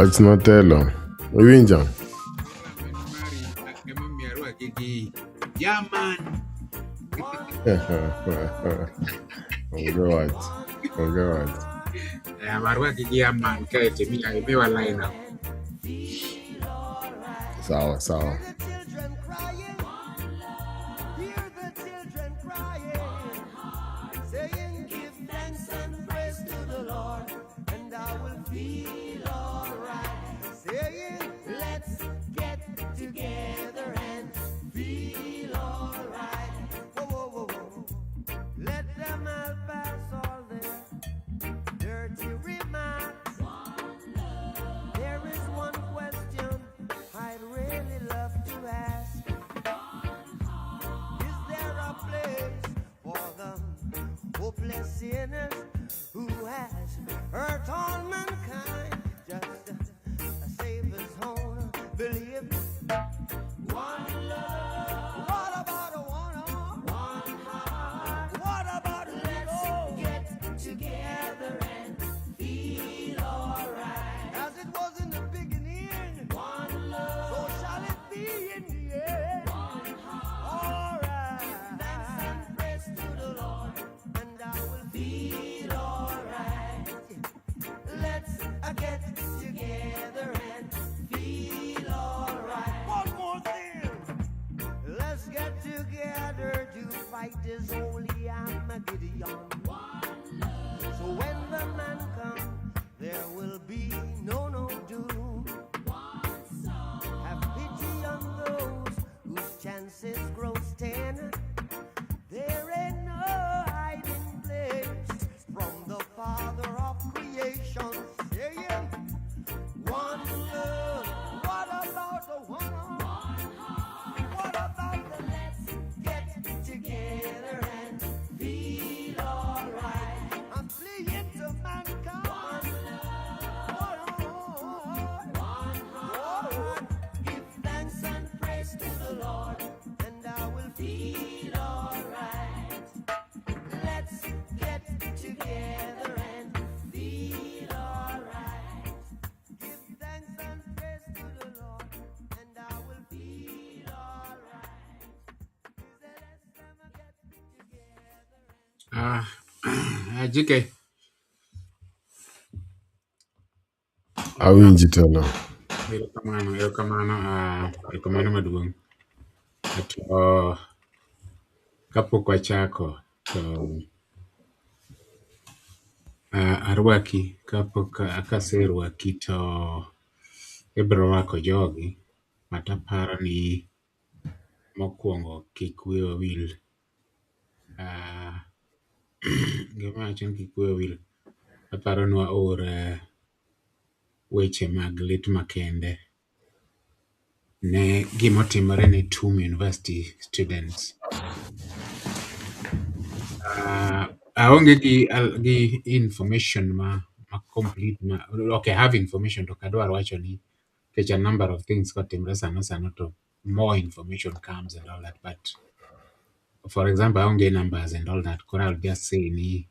It's not long. We Jam. Yeah, man. Alright. Marwa kigia man kaya temi ay me walay na. Sawa. Saying give thanks and praise to the Lord, and I will feel alright. Saying let's get together and feel alright. Whoa. Let them all pass all their dirty remarks. There is one question I'd really love to ask. Is there a place for the hopeless sinners who has hurt all mankind? Just a Savior's own belief. One love. What about a one heart? What about let's get together and feel alright? As it was in the beginning, one love. So shall it be in the end. One heart. Alright. Thanks and praise to the Lord, and I will feel alright. Let's get together and feel alright. One more thing. Let's get together to fight this holy Armageddon. So when the man comes, there will be no doom. Have pity on those whose chances grow thin. There ain't no hiding place from the Father of creation. Saying one love. What about the one heart? What about the let's get together and feel alright? I'm fleeing to mankind. One heart. Give thanks and praise to the Lord, and I will feel alright. Let's get together and feel alright. Give thanks and praise to the Lord, and I will feel alright. Let's get together. Jike. Awinji tena. Erokamano maduong'. To kapok wachako to arwaki kapok kaserwaki to ibiro rwako jogi mataparo ni mokwongo kik wiwa wil. Gima wacho ni kik wiwa wil, aparo ni waor weche mag lit makende ne gimotimore ne TUM University students. Aonge gi information ma complete ma okay, I have information to kadwar wacho ni a number of things got timre sano to more information comes and all that, but for example aonge numbers and all that, I'll just say ni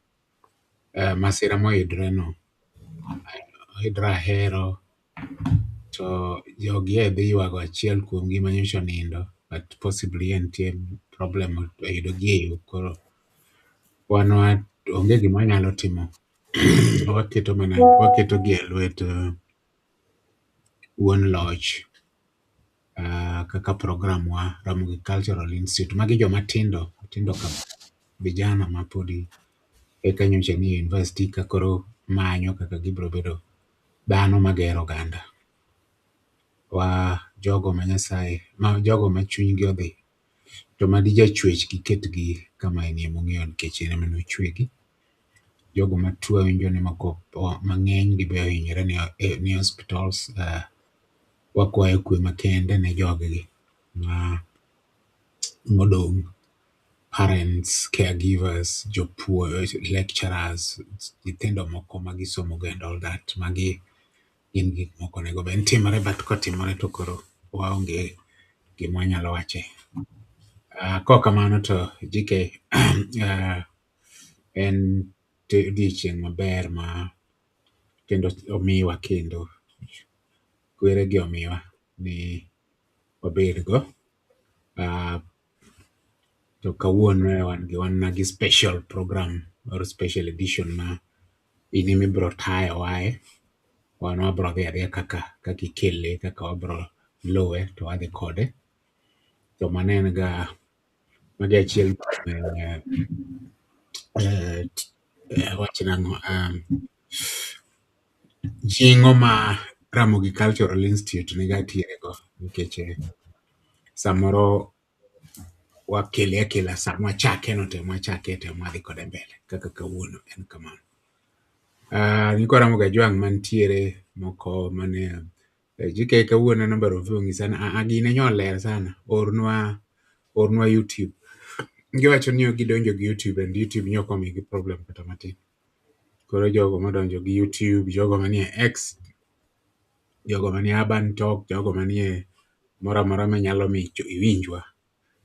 masira moyudre no hidra hero to jogi edhi ywago achiel kuom gi manyocha nindo, but possibly entie problem oyudo gi e yo, koro wan onge gima nyalo timo. Waketo gi e lwet wuon loch kaka program wa Ramoth Cultural Institute. Magi joma tindo ka vijana ma podi eka nyocha ni university ka koro manyo kaka gibro bedo dhano magero oganda. Wa jogo ma Nyasaye, jogo ma chunygi odhi to madija chwech gi ketgi kama enie mong'eyo nikech en ema nochwegi. Jogo matuo winjo ni moko mang'eny gibe ohinyore ni hospitals. Wakwayo kwe makende ne joggi modong', parents, caregivers, jopuonj, lecturers, nyithindo moko magisomo and all that. Magi gin gik moko nego ben timore, but kotimore to koro waonge gima anyalo wache. Kok kamano to jike en odiochieng' maber ma kendo omiwa kendo kwere gi omiwa ni wabedgo. To kawuono wan gi special program or special edition ma in emibro tayo wae. Wan wabro dhi adhiya kaka ikele, kaka wabro luwe to wadhi kode. To mano en ga magi achiel wach nang'o jing'o ma Ramogi Cultural Institute niga tiere go nikech samoro wakele akela sama wachake no to mwachake to mwadhi kode mbele kaka kawuono en kamano. Niko Ramogi Ajwang' mantiere moko mane jike kawuono namba roviu sana gine nyo ler sana ornwa YouTube. Giwacho ni gidonjo gi YouTube and YouTube nyoko migi problem kata matin. Koro jogo madonjo gi YouTube, jogo manie X, jogo manie Urban Talk, jogo manie mora manyalo micho iwinjwa.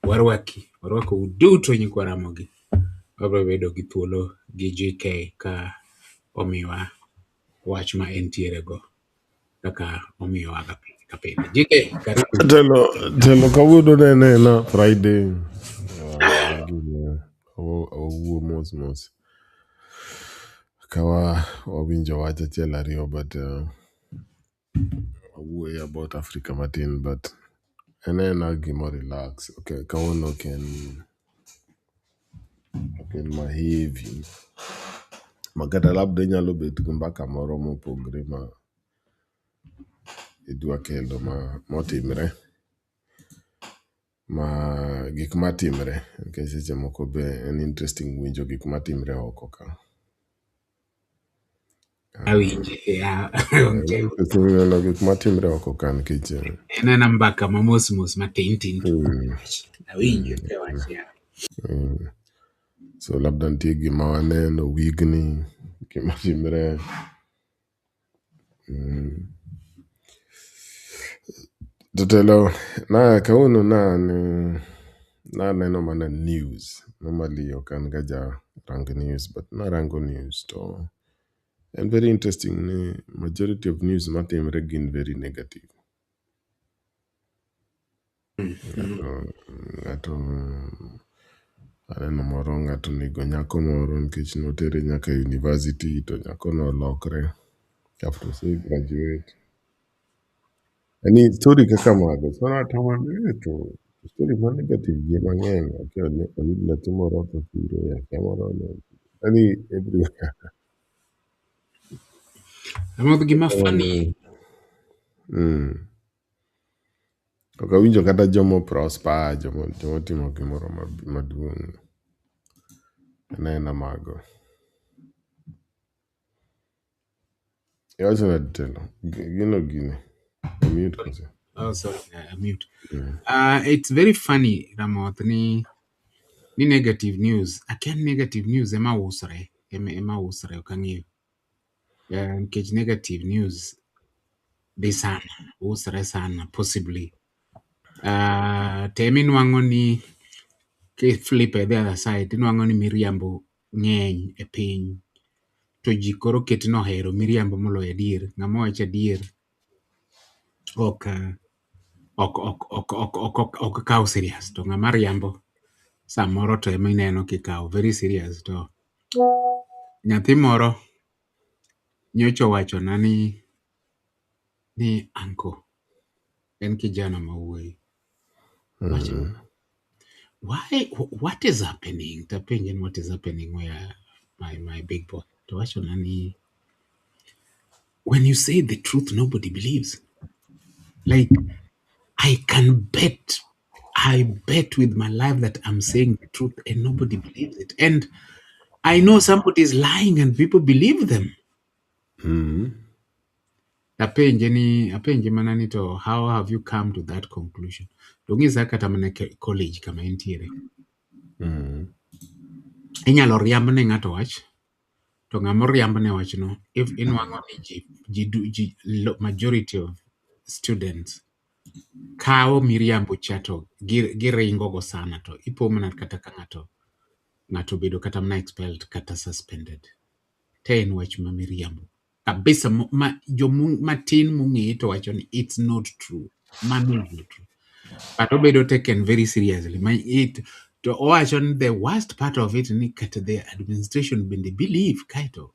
Warwako uduto nyikwa Ramogi. Wabro bedo gi thuolo gi JK ka omiwa wach ma entiere go kaka omiwa kapile. JK karibu. Telo kawuono ne na Friday. Owuo mos. Kawa wawinjo wach achiel ariyo but owuoyo about Africa matin but en gimo relax. Okay, kawuono oken mahevi. Makata labda inyalo bet gi mbaka moro mopogre ma idwa kelo motimre. Ma gik matimre nikech seche moko be en interesting winjo gik matimre oko ka. Awinje ya. Gik matimre oko ka nikech En mbaka ma mos matin. Awinje ke wach ya. So labda nitie gima waneno wigni gima timre. Totelo na kawuono na neno mana news. Normally ok an ga rang news but narango news to and very interesting ni majority of news matimre gin very negative. Ng'ato aneno moro ng'ato nego nyako moro nikech notere nyaka university to nyako no olokre after say graduate. Ani story kaka mago so natamani to story ma negative gi mang'eny oyud nyathi moro to kiro ya moro ani everywhere. Ramogi gima funny. Ok awinjo kata jomo prosper, jomo timo gimoro maduong'. Nena mago. Yawacho na telo. Gine. Mute kose. Oh, sorry, mute. It's very funny, Ramoth, ni negative news. Again, negative news ema usre okang'eyo. Nikech negative news di sana, usre sana, possibly. Temi nwang'o ni flip the other side, nwang'o ni miriambo ng'eny e piny. To ji koro ket nohero miriambo moloyo adier. Ng'ama wacho adier ok kaw serious. To ng'ama riambo samoro to ema ineno kikaw very serious. To nyathi moro nyocha wachona ni anko en kijana mawuoyi. What is happening? Tapenjen what is happening where my big boy. To wachona ni when you say the truth nobody believes. Like I bet with my life that I'm saying the truth and nobody believes it. And I know somebody is lying and people believe them. Apenje mana ni to how have you come to that conclusion? Tong'isa kata mana college kama entiere. Inyalo riamb ne ng'ato wach. To ng'amo riamb ne wach no, if inwang'o ni majority of students kao miriambo cha to giringo go sana to ipo mana kata ka ng'ato bedo kata mana expelled kata suspended. Te en wach ma miriambo. Kabisa matin mung'e to wacho ni it's not true. Mano is not true. But obedo taken very seriously. To owacho ni the worst part of it ni kata the administration bende believe kaito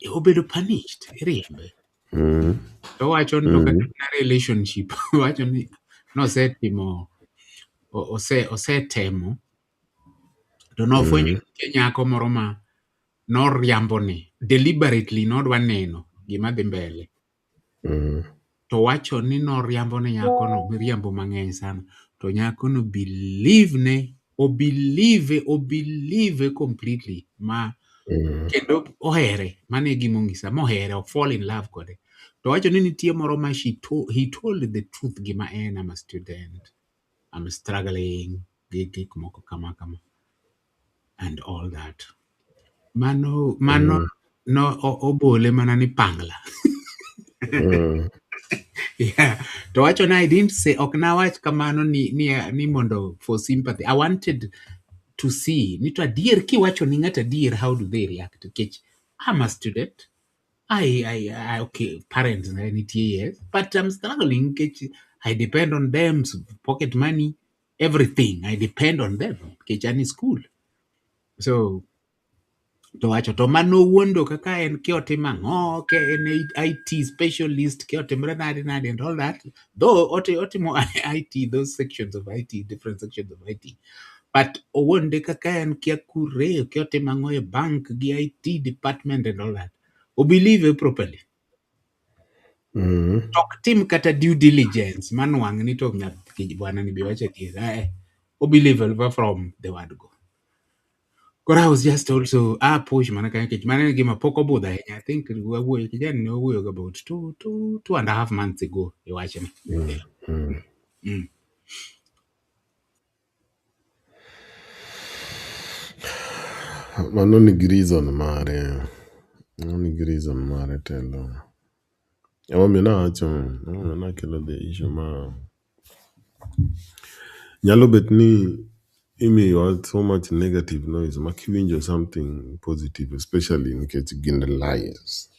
obedo punished iriembe. To wacho ni to kata na relationship wacho ni nosetimo osetemo to nofwenyo ni nyako moro ma noriambo ni deliberately nodwa neno gima dhi mbele. To wacho ni noriambo ne nyako no miriambo mang'eny sana. To nyako no obelieve completely ma kendo ohere mane gimong'isa mohere fall in love kode. To wacho ni nitie moro ma he told the truth gima en I'm a student, I'm struggling gi gik moko kama and all that. Mano no obole mana ni pangla. Yeah. To wacho na I didn't say ok na wach kamano ni mondo for sympathy. I wanted to see ni to adier kiwacho ni ng'at adier how do they react. Kech I'm a student. I okay, parents na nitie yes, but I'm struggling kech I depend on them, pocket money, everything. I depend on them. Kech I'm in school. So to wacho to mano wuondo kaka en kiotimo ang'o ke en IT specialist kiotimre nade and all that, though otimo IT, those sections of IT, different sections of IT, but owuonde kaka en kia kure kiotimo ang'o e bank gi IT department and all that, obelieve properly. Tok tim kata due diligence manwang' ni to bwana ni biwache tier obelieve from the word go. But I was just also push mana kaya kich mana gima poko buda. I think we kijana no we about 2.5 months ago. You watch me. Mano nigi reason mare telo. Emomiyo nakelo the issue ma nyalo bet ni imiyo so much negative noise ma kiwinjo something positive, especially nikech gin lies.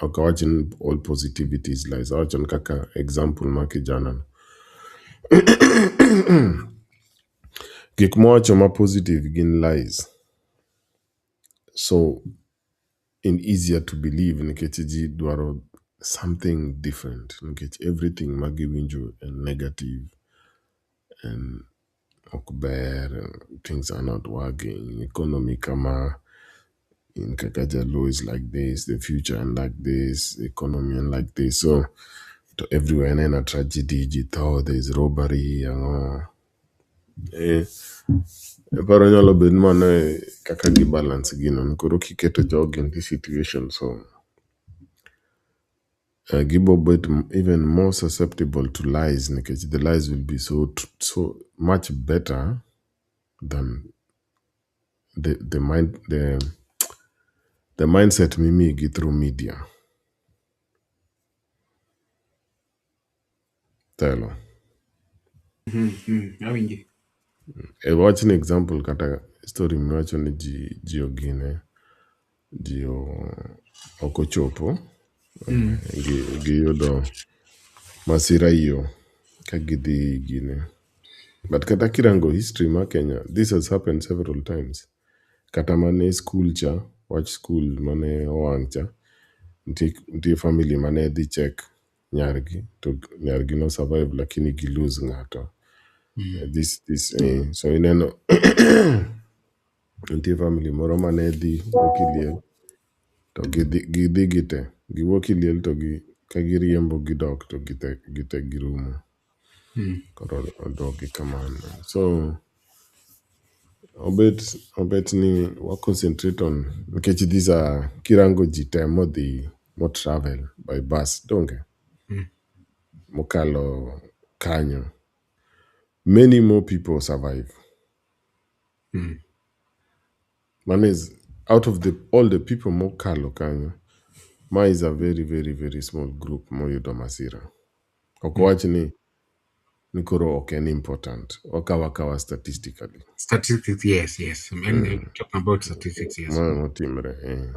Ok awacho ni all positivity is lies. Awacho ni kaka example ma kijana no. Gik mowacho ma positive gin lies. So in easier to believe nikech ji dwaro something different nikech everything ma giwinjo en negative and ok ber, things are not working, economy kama in kaka Jaluo is like this, the future and like this, economy and like this. So to everywhere and a tragedy, ji tho, there is robbery paro nyalo bed mana kaka gi balance gino koro kiketo jogi in this situation, so Gibo bet even more susceptible to lies because the lies will be so much better than the mindset mimi get through media. Telo. Watch an example kata story mwacho ni ji ogine ji okochopo giyudo masira iyo ka gidhi gine. But kata kirango history ma Kenya, this has happened several times. Kata mane school cha, watch school mane owang' cha, ntie family mane dhi check nyargi, to nyargi no survive lakini gi lose ng'ato. So ineno ntie family moro mane dhi Okiliel, to gidhi gite, giwuok Iliel to ka giriembo gidok to gite girumo. Koro odogi kamano. So obet ni wa concentrate on because these are kirango ji temo dhi mo travel by bus donge mokalo kanyo, many more people survive. Man is out of all the people mokalo kanyo, Ma is a very very very small group moyudo masira. Ok wach ni koro ok en important. Wakawa statistically. Statistics, yes. Talking about statistics, yes. Motimre.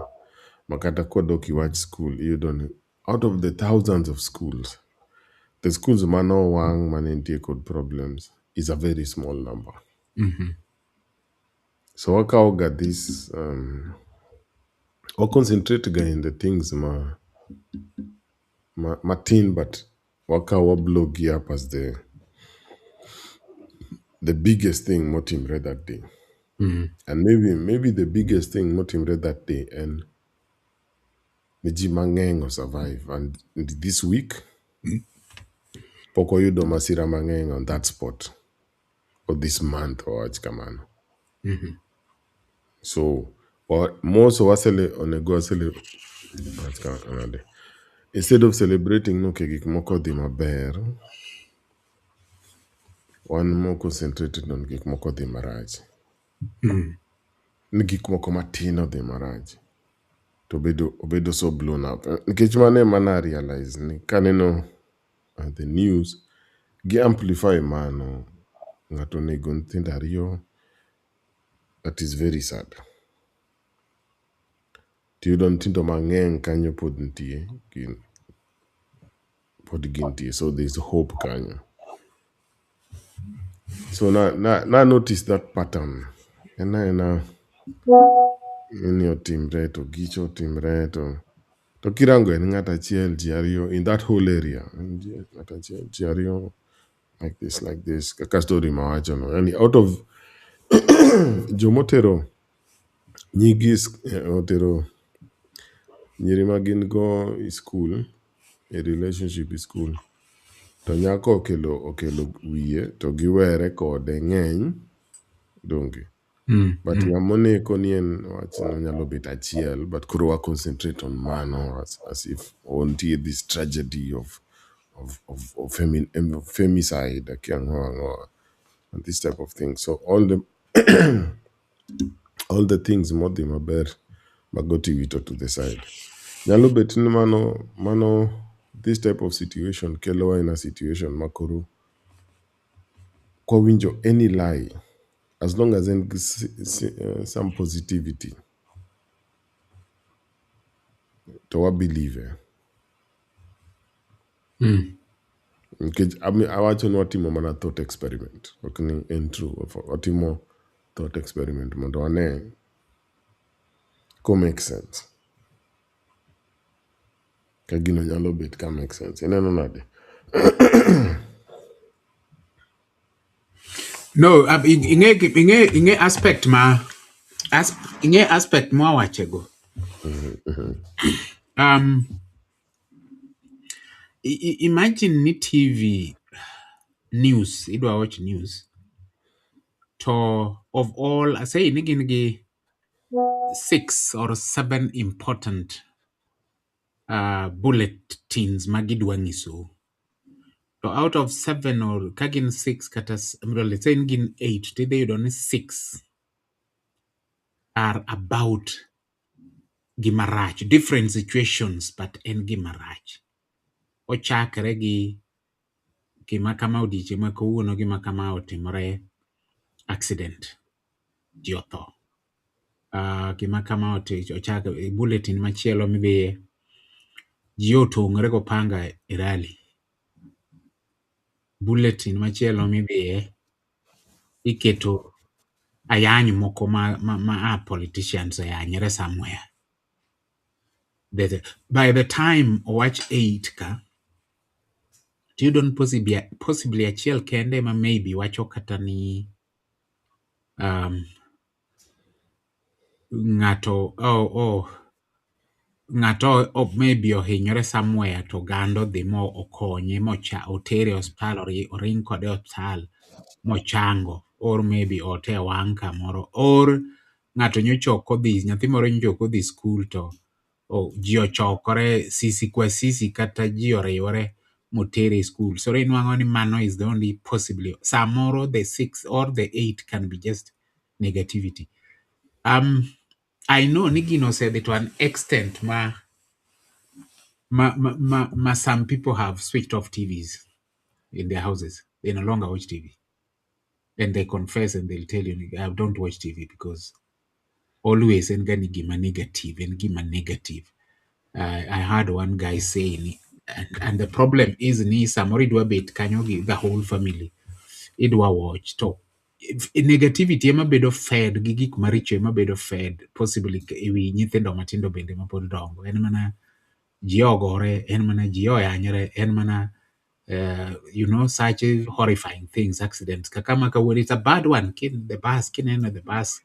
Makata kodok iwach school, iyudo ni out of the thousands of schools, the schools mano wang manentie kod problems is a very small number. Mm-hmm. So wakawo ga this or concentrate ga in the things matin, but wakawo blow gi up as the biggest thing motimre that day. Mm-hmm. And maybe the biggest thing motimre that day and Meji mang'eng or survive. And this week, poko yudo masira mang'eng on that spot. Or this month or wach kamano. Mm-hmm. So, or most of us instead of celebrating no kegik moko dhi maber, wan more concentrated on gik moko dhi marach. Mm-hmm. Ni gik moko matin odhi marach. To obedo so blown up. Nikech mane mana realize ni kaneno the news gi amplify mano ng'ato nego nyithindo ariyo. That is very sad. Tiyudo nyithindo mang'eny kanyo pod nitie pod gintie, so there's hope kanyo. So na notice that pattern. Ena ni otimre to gicho otimre to kirango en ng'at achiel ji ariyo in that whole area. Ng'at achiel ji ariyo like this kaka story mawacho no. And out of jomotero nyigi otero nyiri ma gin go i school, a relationship i school, to nyako okelo wiye to giwere kode ng'eny donge. But ng'amoneko ni en wach no nyalo bet achiel, but koro wa concentrate on mano as if ontie this tragedy of femicide and this type of thing. So all the things modhi maber magoti wito to the side. Nyalo bet ni mano this type of situation kelowa in a situation makoro kwa winjo any lie as long as en some positivity to wa believe. Nikech awacho ni watimo mana thought experiment. Ok ni en true. Watimo thought experiment mondo wane ko make sense. Ka gino nyalo bet ka make sense. Ineno nade? No, inge aspect inge aspect ma wachego. Imagine ni TV news, idwa watch news. To of all, I say nigi 6 or 7 important bulletins magidwa ngiso. So out of 7 or kagin 6 katas, let's say ngin 8, today you don't 6 are about gimarach, different situations, but en gimarach. Ochakre gi gima kama odiche ma kawuono gima kama otimore accident ji otho. Gima kama ochakre bulletin machielo midhiye ji otong'ore gopanga e rally. Bulletin machielo midhiye iketo ayany moko ma politicians ayanyre somewhere. By the time watch 8 ka, you don't possibly achiel kende ma maybe wacho kata ni ng'ato maybe ohinyore somewhere to gando dhi mo okonye otere hospital oring kode hospital mochango, or maybe ote wang' kamoro, or ng'ato nyocha nyathi moro nyocha ok odhi school to ji ochokore sisi kwa sisi kata ji oriwore motere school. So inwang'o ni mano is the only possibly. Samoro the 6 or the 8 can be just negativity. I know ni gino osedhi to an extent ma some people have switched off TVs in their houses. They no longer watch TV. And they confess and they'll tell you, I don't watch TV because always and negative and negative. I heard one guy saying, and the problem is ni samori dwa bet kanyogi the whole family. Idwa watch to negativity ema bedo fed gi gik maricho ema bedo fed possibly ewi nyithindo matindo bende mapod dongo. En mana ji ogore, en mana ji oyanyre, en mana such horrifying things, accidents. Kakama ka it's a bad one. The bus, the bus.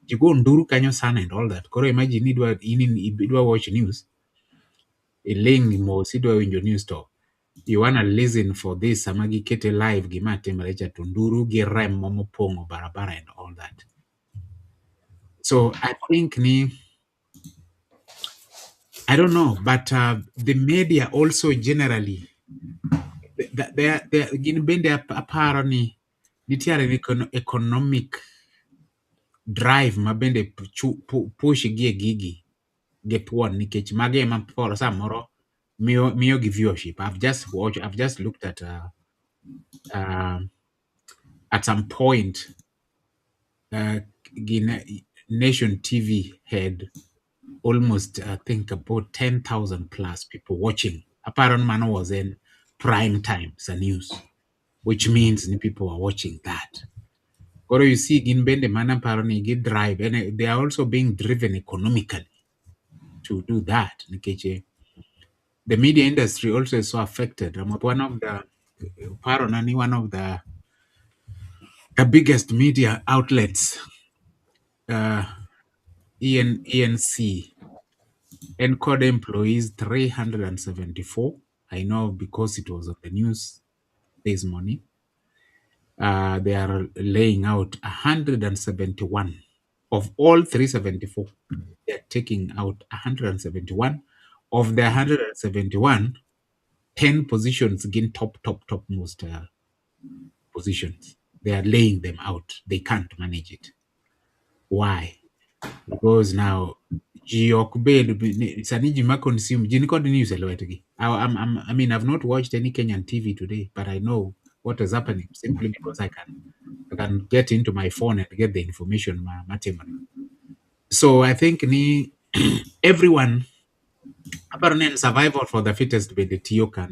You go nduru kanyo sana and all that. Koro imagine idwa watch news. Iling mo sidwa winjo news to. You wanna listen for this samagi kete live gima temrecha tunduru gi rem momopongo barabara and all that. So I think I don't know, but the media also generally they gin bende aparo ni nitiere economic drive ma bende push gi e gigi get one nikech mage ema poro samoro miyo gi viewership. I've just looked uh, at some point Nation TV had almost I think about 10,000 plus people watching. Apparent man was in prime time news, which means people are watching that. Or you see in bende mana paroni get drive and they are also being driven economically to do that. Nikeche. The media industry also is so affected. One of the Paronani, one of the biggest media outlets, ENC, encode employees 374. I know because it was on the news this morning. They are laying out 171 of all 374. They're taking out 171. Of the 171, 10 positions again top most positions. They are laying them out. They can't manage it. Why? Because now Saniji consume news. I mean, I've not watched any Kenyan TV today, but I know what is happening simply because I can get into my phone and get the information. So I think everyone apparently survival for the fittest be the tioka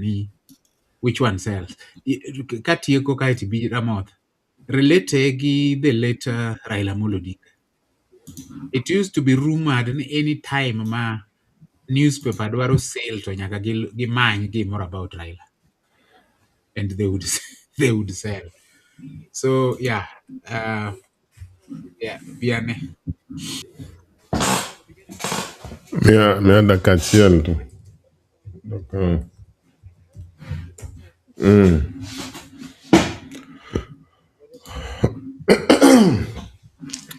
which one sells. Katieko kaiti bi Ramoth. Relate gi the later Raila Molodi. It used to be rumored any time newspaper dwaro sale to nyaka gi many gi more about Raila. And they would they would sell. So yeah, biane. Mia dakika achiel to.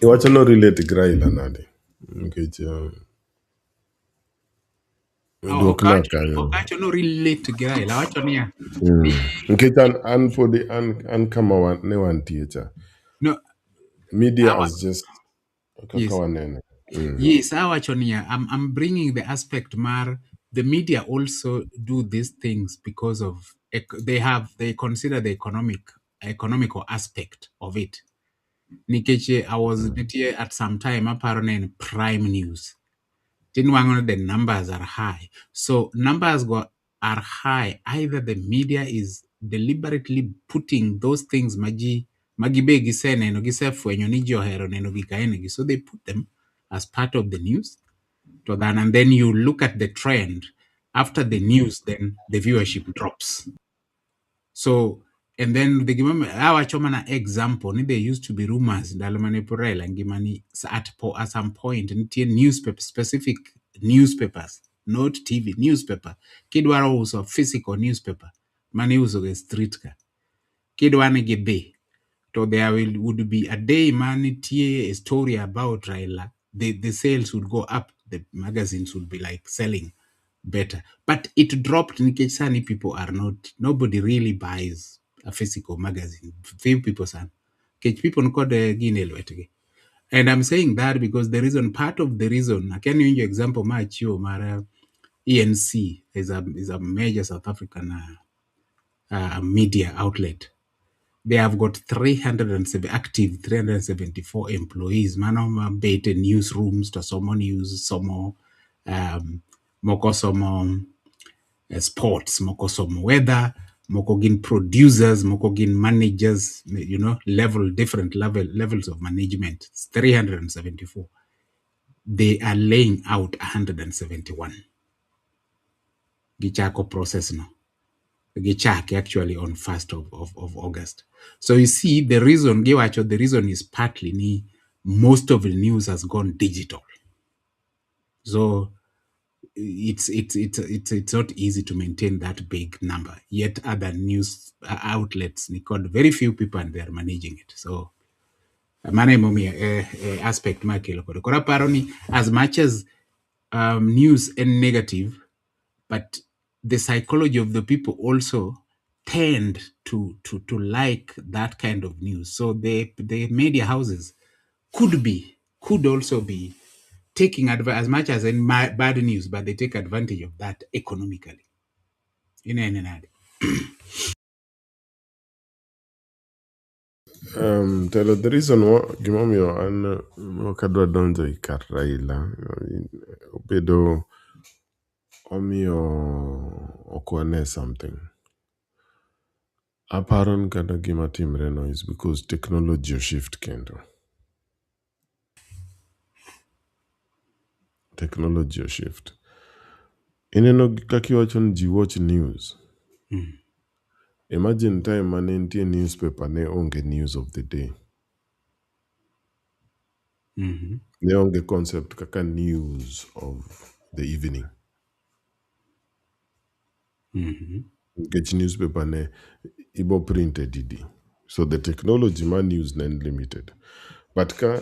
Iwacho no relate gi Raila nade? Nikech duokna kanyo. Okacho no relate gi Raila. Wacho niya. Nikech an pod an kama ne wantie cha. No. Media is just Yes. kaka waneno. Yes, Awachonia, I'm bringing the aspect mar the media also do these things because of they consider the economical aspect of it. Nikeche, I was here at some time apparently in prime news. Didn't want the numbers are high. So numbers are high. Either the media is deliberately putting those things magibegi sene no gisefwenyo ni johero neno gikaenegi. So they put them as part of the news. And then you look at the trend. After the news, then the viewership drops. So, and then the our chomana example, there used to be rumors Dalamane Porel and Gimani at some point in newspaper specific newspapers, not TV newspaper. Kidwara also physical newspaper. Mani uso ge street ka. Kidwane gebe. So there would be a day manitie a story about Raila. The sales would go up. The magazines would be like selling better. But it dropped. Nikechani people are nobody really buys a physical magazine. Few people san. People and I'm saying that because part of the reason, I can use your example, Mara, ENC is a major South African media outlet. They have got 307 active 374 employees. Manoma beta newsrooms to some news, some moko some sports, moko some weather, moko gin producers, moko gin managers, different levels of management. It's 374. They are laying out 171. Gichako process now. Gichak actually on 1st of August. So you see, the reason is partly most of the news has gone digital. So it's not easy to maintain that big number. Yet other news outlets, got very few people and they're managing it. So mane momi aspect makelo kod kora paro ni as much as news and negative, but the psychology of the people also tend to like that kind of news. So the media houses could also be taking advantage as much as in bad news, but they take advantage of that economically. In any way. Telo, the reason gimomiyo an ok adwa donjo i kar Raila obedo omiyo okwane something. Aparo ni kata gima timre no is because technology shift kendo. Technology shift. Ineno kaka iwacho ni ji watch news. Imagine time mane nitie newspaper ne onge news of the day. Ne onge concept kaka news of the evening. Nikech newspaper ne ibo printed didi. So the technology ma news ne limited. But ka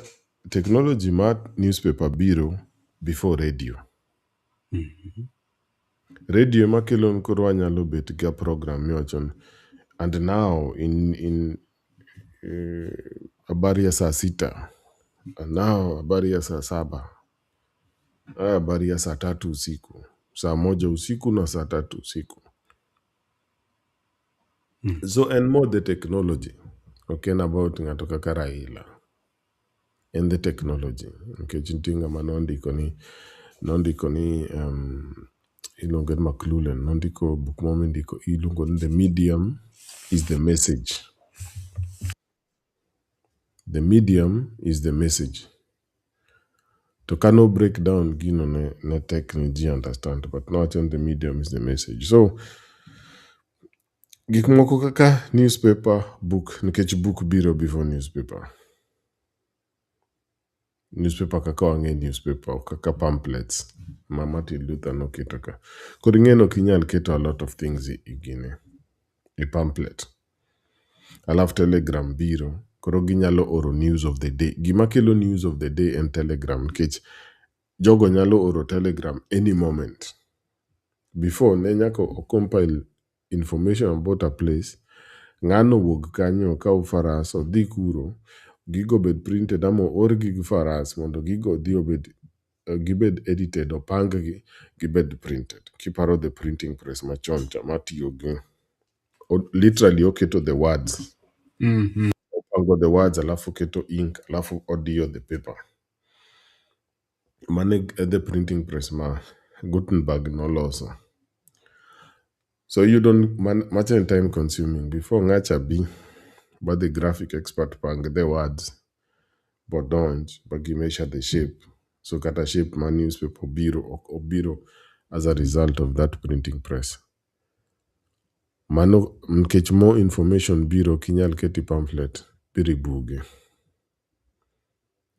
technology ma newspaper biro before radio. Radio ema kelo koro wanyalo bet ga program miwacho. And now in habari ya saa sita. And now habari ya saa saba. Habari ya saa 3 usiku. Saa 1 usiku na saa 3 usiku. So and more the technology. Okay, about ngato kaka Raila. And the technology. Okay, chintinga manondiko ni ilongo ni McLuhan. Nondiko book momendiko ilongo ni The Medium is the Message. The medium is the message. To kano break down gino ne technology understand, but not on the medium is the message. So gik moko kaka newspaper, book, nikech book biro before newspaper. Newspaper kaka wange newspaper, kaka pamphlets. Martin Luther no keto ka. Kod ng'eno kinyal keto a lot of things igine. A pamphlet. Alafu telegram biro. Koro ginyalo oro news of the day. Gima kelo news of the day and telegram. Nikech jogo nyalo oro telegram any moment. Before, ne nyako compile information about a place. Ngano wuog kanyo ka faras odhi kuro. Gigo bed printed amo or gig faras mondo gigo dhi obed gibed edited o pang gi gibed printed. Kiparo the printing press machon matiyo gi. Literally oketo the words. Opango the words alafu keto ink alafu audio the paper. Mane the printing press ma Gutenberg no loso. So you don't much in time consuming. Before ngacha be but the graphic expert pang the words but don't but give measure the shape. So kata shape ma newspaper biro or biro as a result of that printing press. Mano nkech more information biro kinyal keti pamphlet biri buge.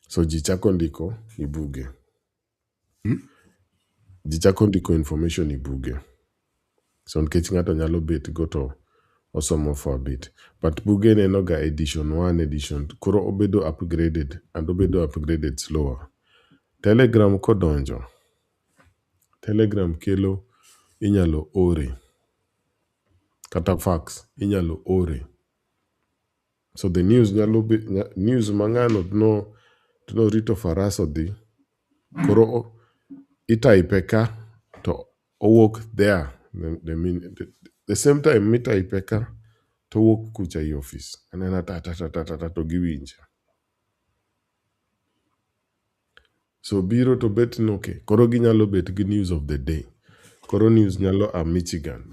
So jichako ndiko ibuge. Jichako ndiko information ibuge. So nkech ngato nyalo bet goto osomo for a bit. But buge neno ga edition 1, edition 2. Koro obedo upgraded and obedo upgraded slower. Telegram kodonjo. Telegram kelo inyalo ore. Kata fax inyalo ore. So the news nyalo be news mangano no rito faras odhi. Koro itaipe ka to owuok there the same time mitype ka to owuok kucha i office anena ta to giwinje. So biro to bet ni okay, koro ginyalo bet gi news of the day. Koro news nyalo a Michigan,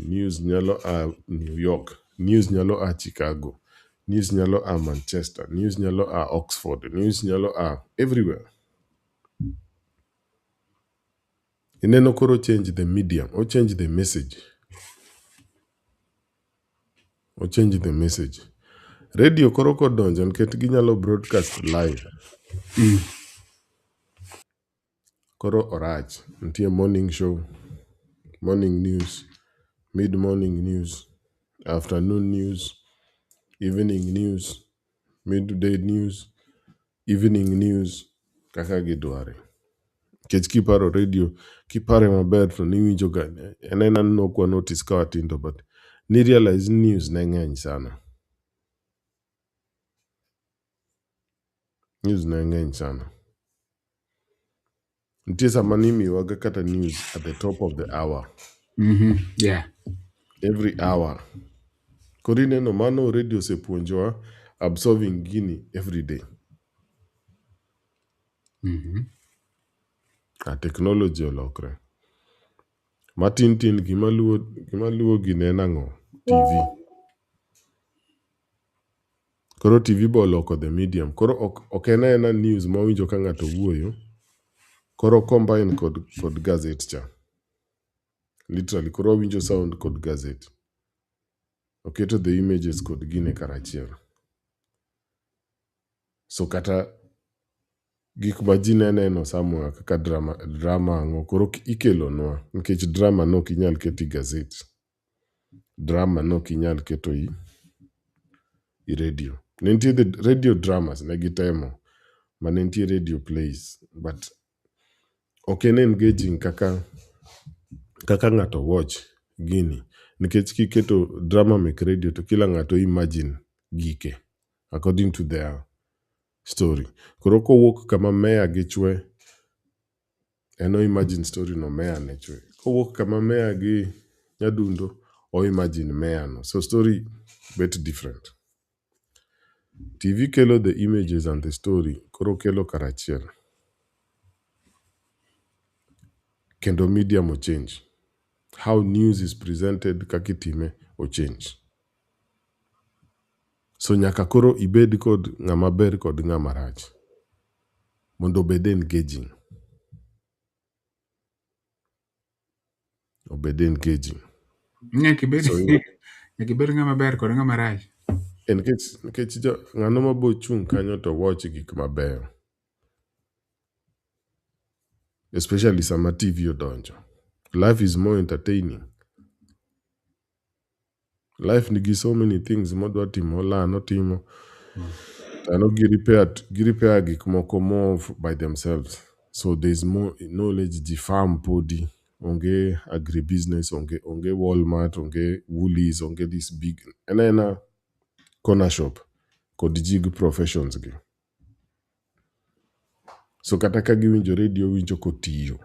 news nyalo a New York, news nyalo a Chicago, news nyalo a Manchester, news nyalo a Oxford, news nyalo a everywhere. Ineno koro change the medium, or change the message. Or change the message. Radio koro kodonjo nket ginyalo broadcast live. Koro orach. Ntie morning show, morning news, mid-morning news, afternoon news, evening news, midday news, evening news, kaka gidware. Kech kiparo radio, kipare maber to niwinjo ga, enena nokwa notice ka watindo, but ni realize news ne ng'eny sana. News ne ng'eny sana. Ntie sama nimiwaga kata news at the top of the hour. Yeah. Every hour. Kori neno mano radio sepuonjowa absorbing gini every day. A technology olokre. Matin tin gimaluwo gine nang'o? TV. Koro TV boloko the medium. Koro ok ena news mawinjo ka ng'ato wuoyo. Koro combine kod gazette cha. Literally, koro winjo sound kod gazette. Oketo the images kod gine karachiel. So kata gik ma ji neno somewhere kaka drama ang'o koro ikelonwa nikech drama no kinyal keti gazette. Drama no kinyal keto i radio. Nentie the radio dramas ne gitemo. Ma nentie radio plays. But ok en engaging kaka ng'ato watch gini. Nikech kiketo drama mek radio to kila ng'ato imagine gike according to their story. Koro kowuok kama Meya gi chwe, eno imagine story no Meya ne chwe. Kowuok kama Meya gi Nyadundo, o imagine Meya no. So story bet different. TV kelo the images and the story, koro kelo karachiel. Kendo media mo change. How news is presented kakitime o change. So nyaka koro ibed kod ng'ama ber kod ng'ama rach. Mondo obed engaging. Obed engaging. Nyakibed ng'ama ber kod ng'ama rach. Nikech ng'ano mabo chung' kanyo to watch gik mabeyo. Especially sama TV odonjo. Life is more entertaining. Life nigi so many things modwa timo, lano timo. Ano gi repair gik moko more by themselves. So there's more knowledge ji farm podi. Onge agribusiness, onge Walmart, onge Woolies, onge this big. Ena corner shop. Kod jig professions gi. So kata ka giwinjo radio winjo kotiyo.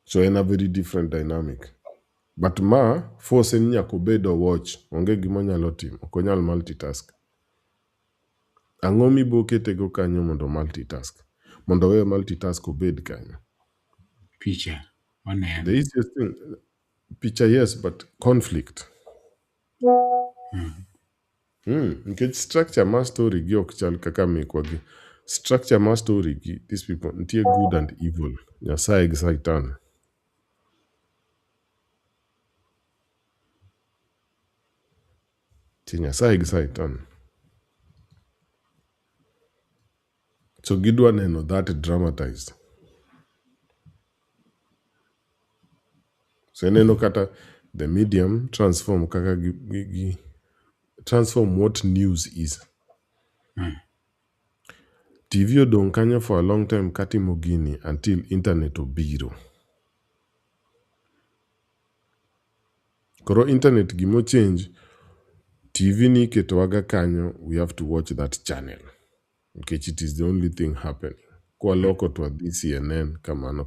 So in a very different dynamic. But force ni nyako bedo watch. Onge gimo nyalo timo. Okonyal multitask. Ang'o mibo ketego kanyo mondo multitask. Mondo we multitask obed kanyo. Picha. The easiest thing, picture yes, but conflict. Nikech structure ma story gi ok chal kaka mekwa gi. Structure ma story gi, these people, ntie good and evil. Nyasaye gi Satan. Nyasaye gi Satan. So gidwa neno that dramatized. So neno kata the medium transform kaka transform what news is. TV odong kanyo for a long time katimo gini until internet obiro. Koro internet gimo change, TV ni ketowaga kanyo, we have to watch that channel. Because it is the only thing happening. Kwa loko to the CNN kamano.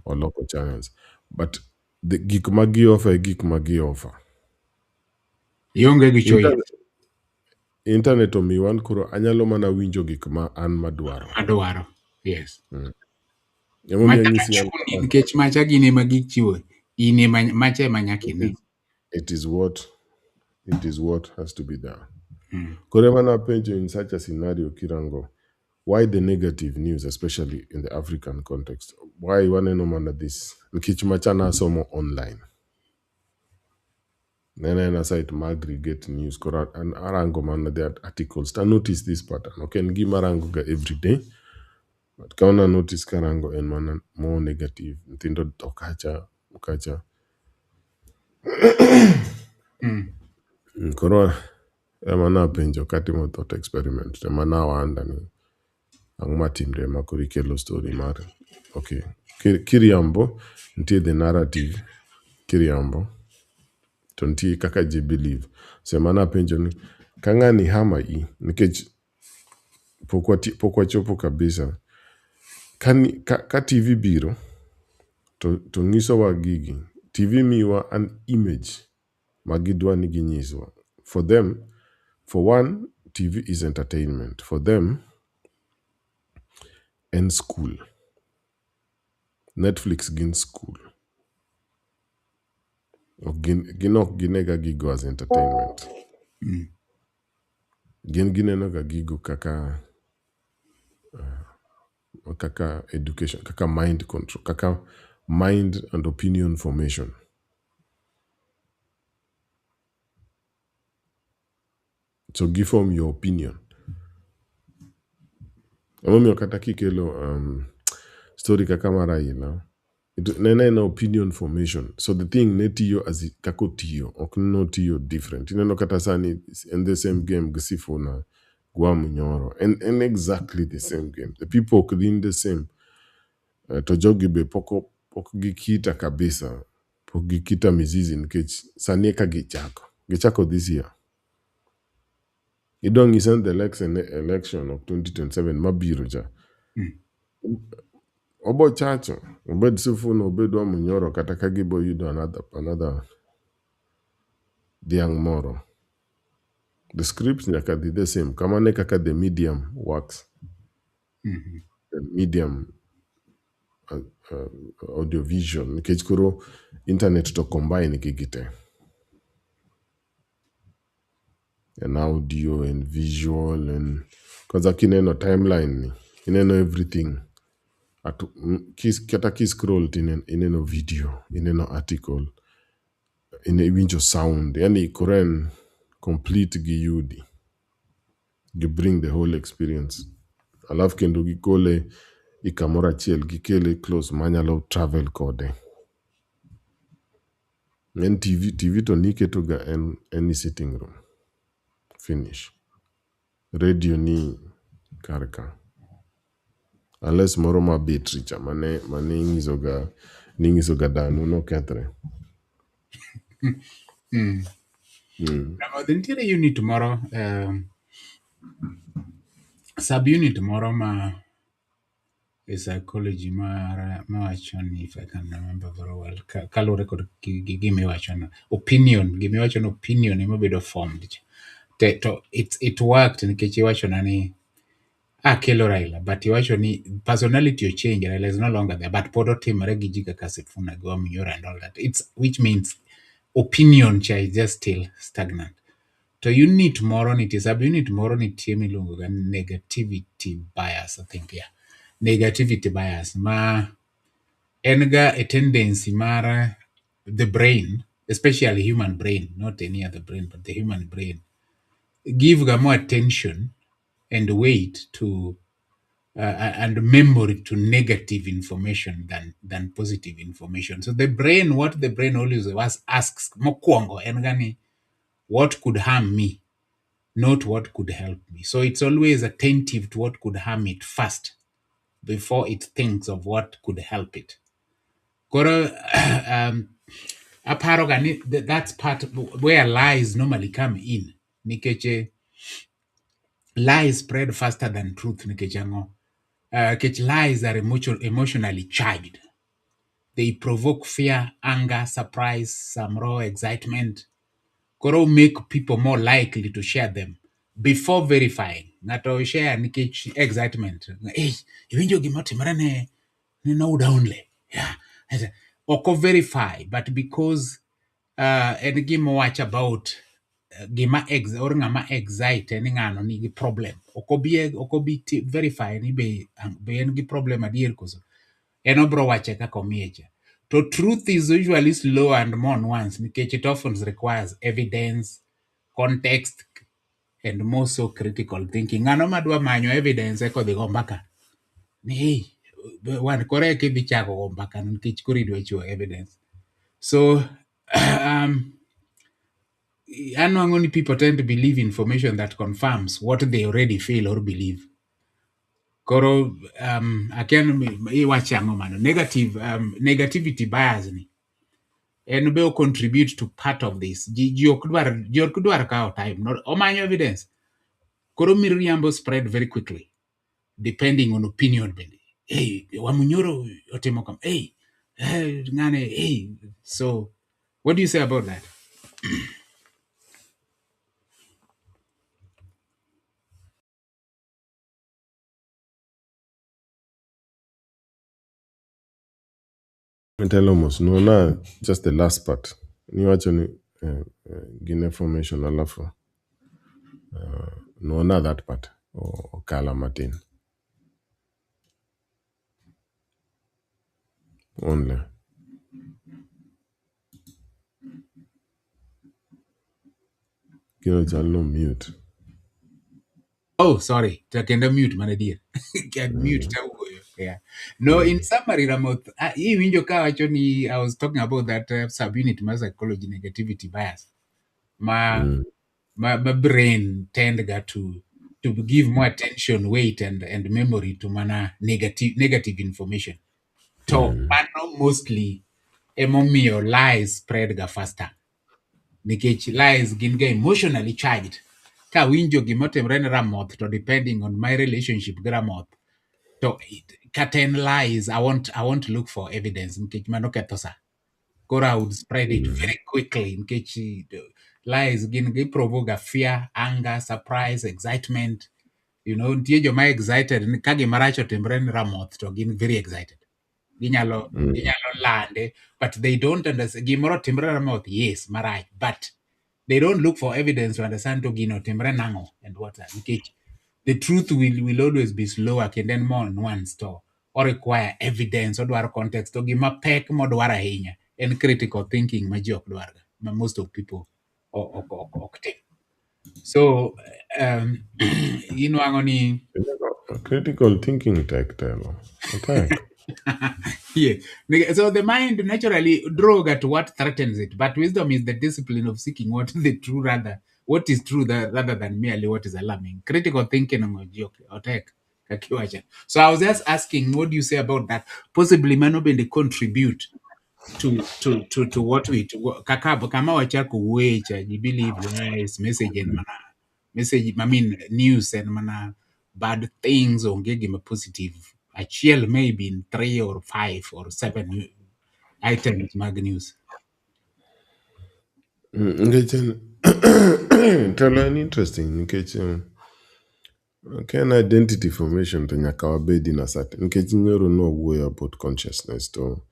or local channels. But the gik magi offer, gik magi offer. Ionge gi choice. Internet omiwan koro anyalo mana winjo gik ma an madwaro. Adwaro. Yes. Emomiyo Macha anyisi an chuni nikech macha gin ema gichiwo. In ema macha ema nyaka ine. it is what has to be there. Koro ema napenjo in such a scenario kirango, why the negative news, especially in the African context? Why waneno mana this? Nikech macha nasomo online. Nena site ma aggregate news koro an arango mana the articles to notice this pattern. Okay, en gima arango ga every day. But kauna notice karango en mana more negative. Nyithindo to kacha. Koro ema napenjo katimo thought experiment. Ema nawanda ni ang' matimre ma koro ikelo story mar. Okay. Kiriambo, nitie the narrative. Kiriambo. To nitie kaka ji believe. So ema napenjo ni ka ng'ani hama i nikech pok wachopo kabisa. Ka TV biro to nyisowa gigi. TV miwa an image magidwa ni ginyiswa. For them, for one, TV is entertainment. For them, and school. Netflix gin school. Ginok ginega gigo as entertainment. Gineno ga gigo kaka education, kaka mind control, kaka mind and opinion formation. So give them your opinion. Emomiyo kata kikelo story kaka mara ina. Nena opinion formation. So the thing netiyo as kako tiyo. Ok no tiyo different. Ineno kata sani in the same game gisifu na Guam Nyoro. And exactly the same game. The people could in the same. To jogi be pok gikita kabisa. Pok gikita mizizi nikech sani eka gichako. Gichako this year. Idong isen the election of 2027 mabiro ja. Obo chacho. Obed sifu obed wa Munyoro kata kagibo yudo another dhiang' moro. The scripts nyaka be the same. Kamane kaka the medium works. The medium audiovisual. Nikech kuro internet to combine gigite. And audio and visual and because akineno timeline ineno everything. Kata scroll ineno video, ineno article, ineno sound. Yani kuren complete gi yudi. You bring the whole experience. Alafu kendo gikole ikamora chiel gikele close manyalo travel kode. En TV to niketo ga en any sitting room. Finish. Radio ni karka. Unless moro ma battery cha mane ning'iso ga dhano no kethre. Now, the interior unit tomorrow, sub-unit tomorrow ma is psychology mawachoni, if I can remember very well. Kalure kod gimiwachona. Opinion, gimiwachona opinion emabedo formed. To it worked nikech iwachona ni kelo Raila, but iwacho ni personality o change, Raila is no longer there, but pod otimore gi ji kaka Sifuna gi Wamunyoro and all that. Which means opinion cha is just still stagnant. To unit moro nitie, sub-unit moro nitie miluongo ga negativity bias, I think, yeah. Negativity bias, ma en ga a tendency mar the brain, especially human brain, not any other brain, but the human brain, give ga more attention and weight to and memory to negative information than positive information. So the brain, what the brain always asks, mokwongo en gani, what could harm me, not what could help me. So it's always attentive to what could harm it first before it thinks of what could help it. Koro aparo gani, that's part where lies normally come in. Nikeche lies spread faster than truth. Nikeche ango. Lies are emotionally charged. they provoke fear, anger, surprise, some raw excitement. Koro make people more likely to share them before verifying. Ngato share nikech excitement. Hey, iwinjo gima timore ne no only. Yeah. Oko verify, but because en gima watch about gima or ngama excite ni ngano nigi problem. Okobi verify ni be en gi problem adier koso. En obro wache kaka omiecha. So truth is usually slow and more nuanced because it often requires evidence, context, and more so critical thinking. Ngano madwa manyo evidence eko dhi go mbaka. Ni hey, wan kore kidhi chako go mbaka nikech koro idwa chiwo evidence. So I know people tend to believe information that confirms what they already feel or believe. Koro again iwache ang'o mano negativity bias ni en be contribute to part of this. Ji ok dwar kao time, not omanyo evidence. Koro miriambo spread very quickly depending on opinion bende. Hey, wamunyoro otimo kam. Hey, ngane, hey. So what do you say about that? Tell almost no, just the last part. You actually gain information alafu no that part or Kala Martin only. No mute. Oh, sorry. Takenda mute mana dear. Can mute tawuoyo. Yeah. No, in summary, Ramoth, hii winjo ka wacho ni I was talking about that subunit ma psychology negativity bias. My brain tend to give more attention, weight, and memory to mana negative information. To mano mostly emomiyo lies spread ga faster. Nikech lies gin ga emotionally charged. Ka winjo gimotimre ne Ramoth to depending on my relationship gi Ramoth, to kata en lies, I want to look for evidence nikech mano ketho sa. Koro I would spread it very quickly nikech lies gin gi provoke fear, anger, surprise, excitement. You know, nitie joma excited ni ka gima rach otimre ne Ramoth to gin very excited. Ginyalo lande, but they don't understand. Gimoro timre ne Ramoth, yes, marach, but they don't look for evidence to understand to gino timre nango and what nikech the truth will always be slower and then more nuanced or require evidence or dwaro context to gima pek modwaro ahinya en critical thinking ma ji ok dwar ma most of people ok tim. So inwang'o ni Critical thinking tech tell. Attack. yeah. So the mind naturally draws at what threatens it, but wisdom is the discipline of seeking what is true rather than merely what is alarming. Critical thinking or tech. So I was just asking, what do you say about that? Possibly manobende contribute to what we kama wachako wecha you believe lies message and mana message I mean news and mana bad things onge gima positive achiel maybe in 3 or 5 or 7 items mag news. Tell an interesting can identity formation to nyaka wabedi na certain nkech nyoro no wuoyo about consciousness to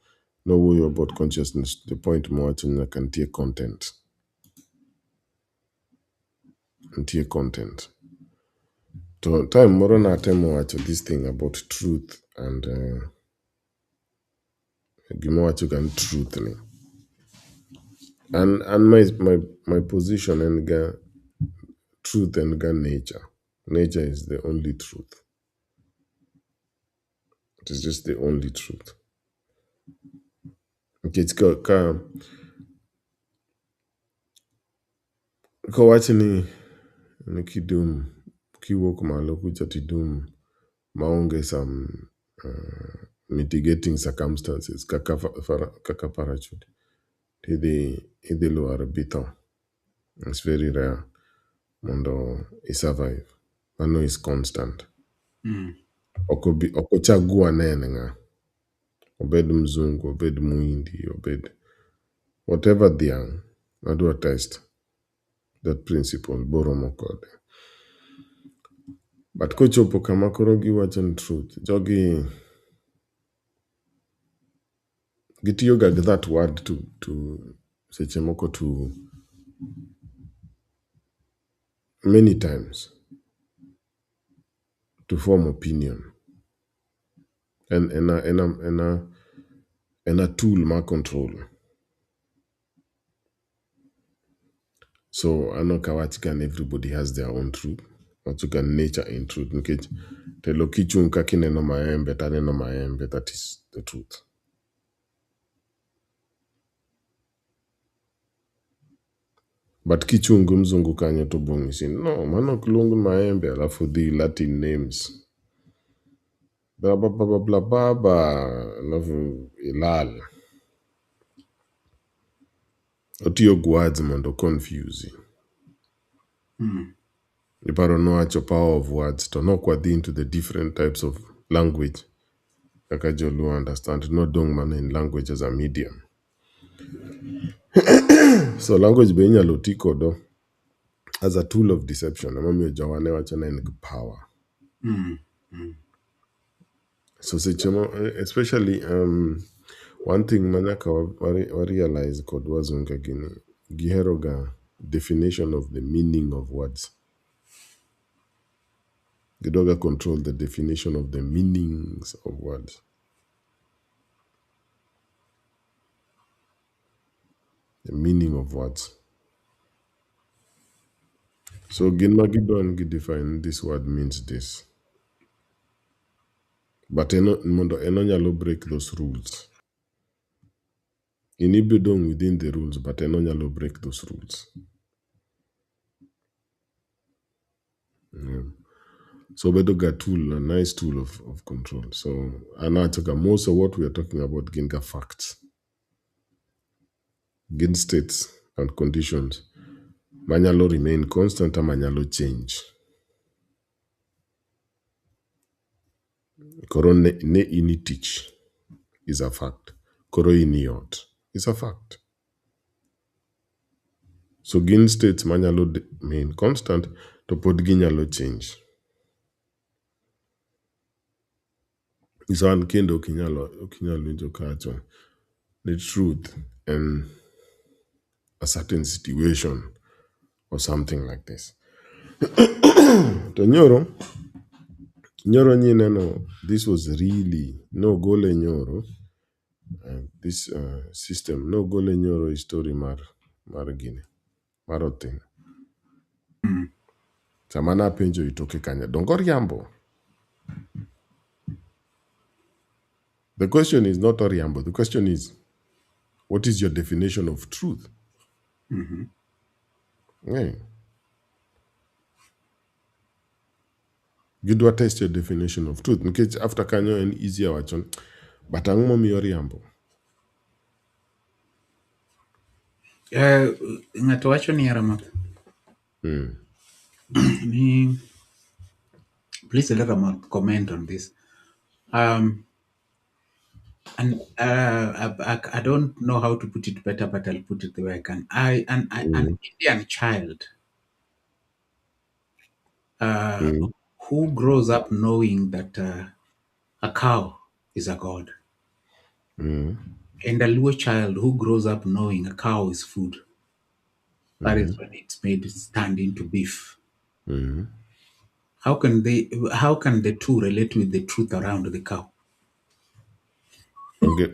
no wuoyo about consciousness to the point mowacho nyaka ntie content to time moro natemo wacho this thing about truth and gima wacho gan truth ni and my position and ga truth and ga nature is the only truth. It is just the only truth. Nkech ka wach ni kidum kiwuok malo kucha tidum maonge some mitigating circumstances kaka parachute idhi lwar bitho. It's very rare mondo survive. Mano is constant. Okochak gwa nene nga obed mzungu, obed muindi, obed whatever dhiang', adwa test that principle boromo kode. But kochopo kama koro giwacho ni truth, jogi gitiyoga gi that word to seche moko to many times to form opinion. And a tool ma control. So ano kawach kan everybody has their own truth. Wachukan nature in truth. Nikech telo kichung ka kineno maembe, taneno maembe, that is the truth. But kichungu mzungu kanyo to bongisi. No, manok luong maembe alafu the Latin names. Bla bla bla bla bla bla bla. Alafu ilal. Otiyo words mondo confuse. Iparo nowacho power of words to nok wadhi into the different types of language. Kaka joluo understand. No dong man in language as a medium. So language be inyalo ti kodo as a tool of deception. Emomiyo jowane wacho ni en gi power. So especially one thing manyaka wa realize kod wazunga gini gihero ga definition of the meaning of words. Gidoga control the definition of the meanings of words. The meaning of words. So gin magidon gi define this word means this. But mondo eno nyalo break those rules. Inibidong within the rules, but eno nyalo break those rules. Yeah. So bedoga tool, a nice tool of control. So anatoka most of what we are talking about ginga facts. Gin states and conditions. Manyalo remain constant or manyalo change. Koro ne ini teach is a fact. Koro ini yot is a fact. So gin states manyalo remain constant to pod ginyalo change. Isan kendo okinyalo winjo kacho the truth in a certain situation or something like this. To nyoro nyineno, this was really no gole nyoro. This system no gole nyoro story mar gini marotin. Samana penjo itoke kanya dongo riambo. The question is not oriambo. The question is, what is your definition of truth? Yeah. You do test your definition of truth. Because after kanyo and easier wachon, but angmo mi oriambo. Ng'ato wacho ni Ramoth. Please let Ramoth comment on this. And I don't know how to put it better, but I'll put it the way I can. An Indian child who grows up knowing that a cow is a god, and a Luo child who grows up knowing a cow is food. That is when it's made it stand into beef. How can the two relate with the truth around the cow? Okay.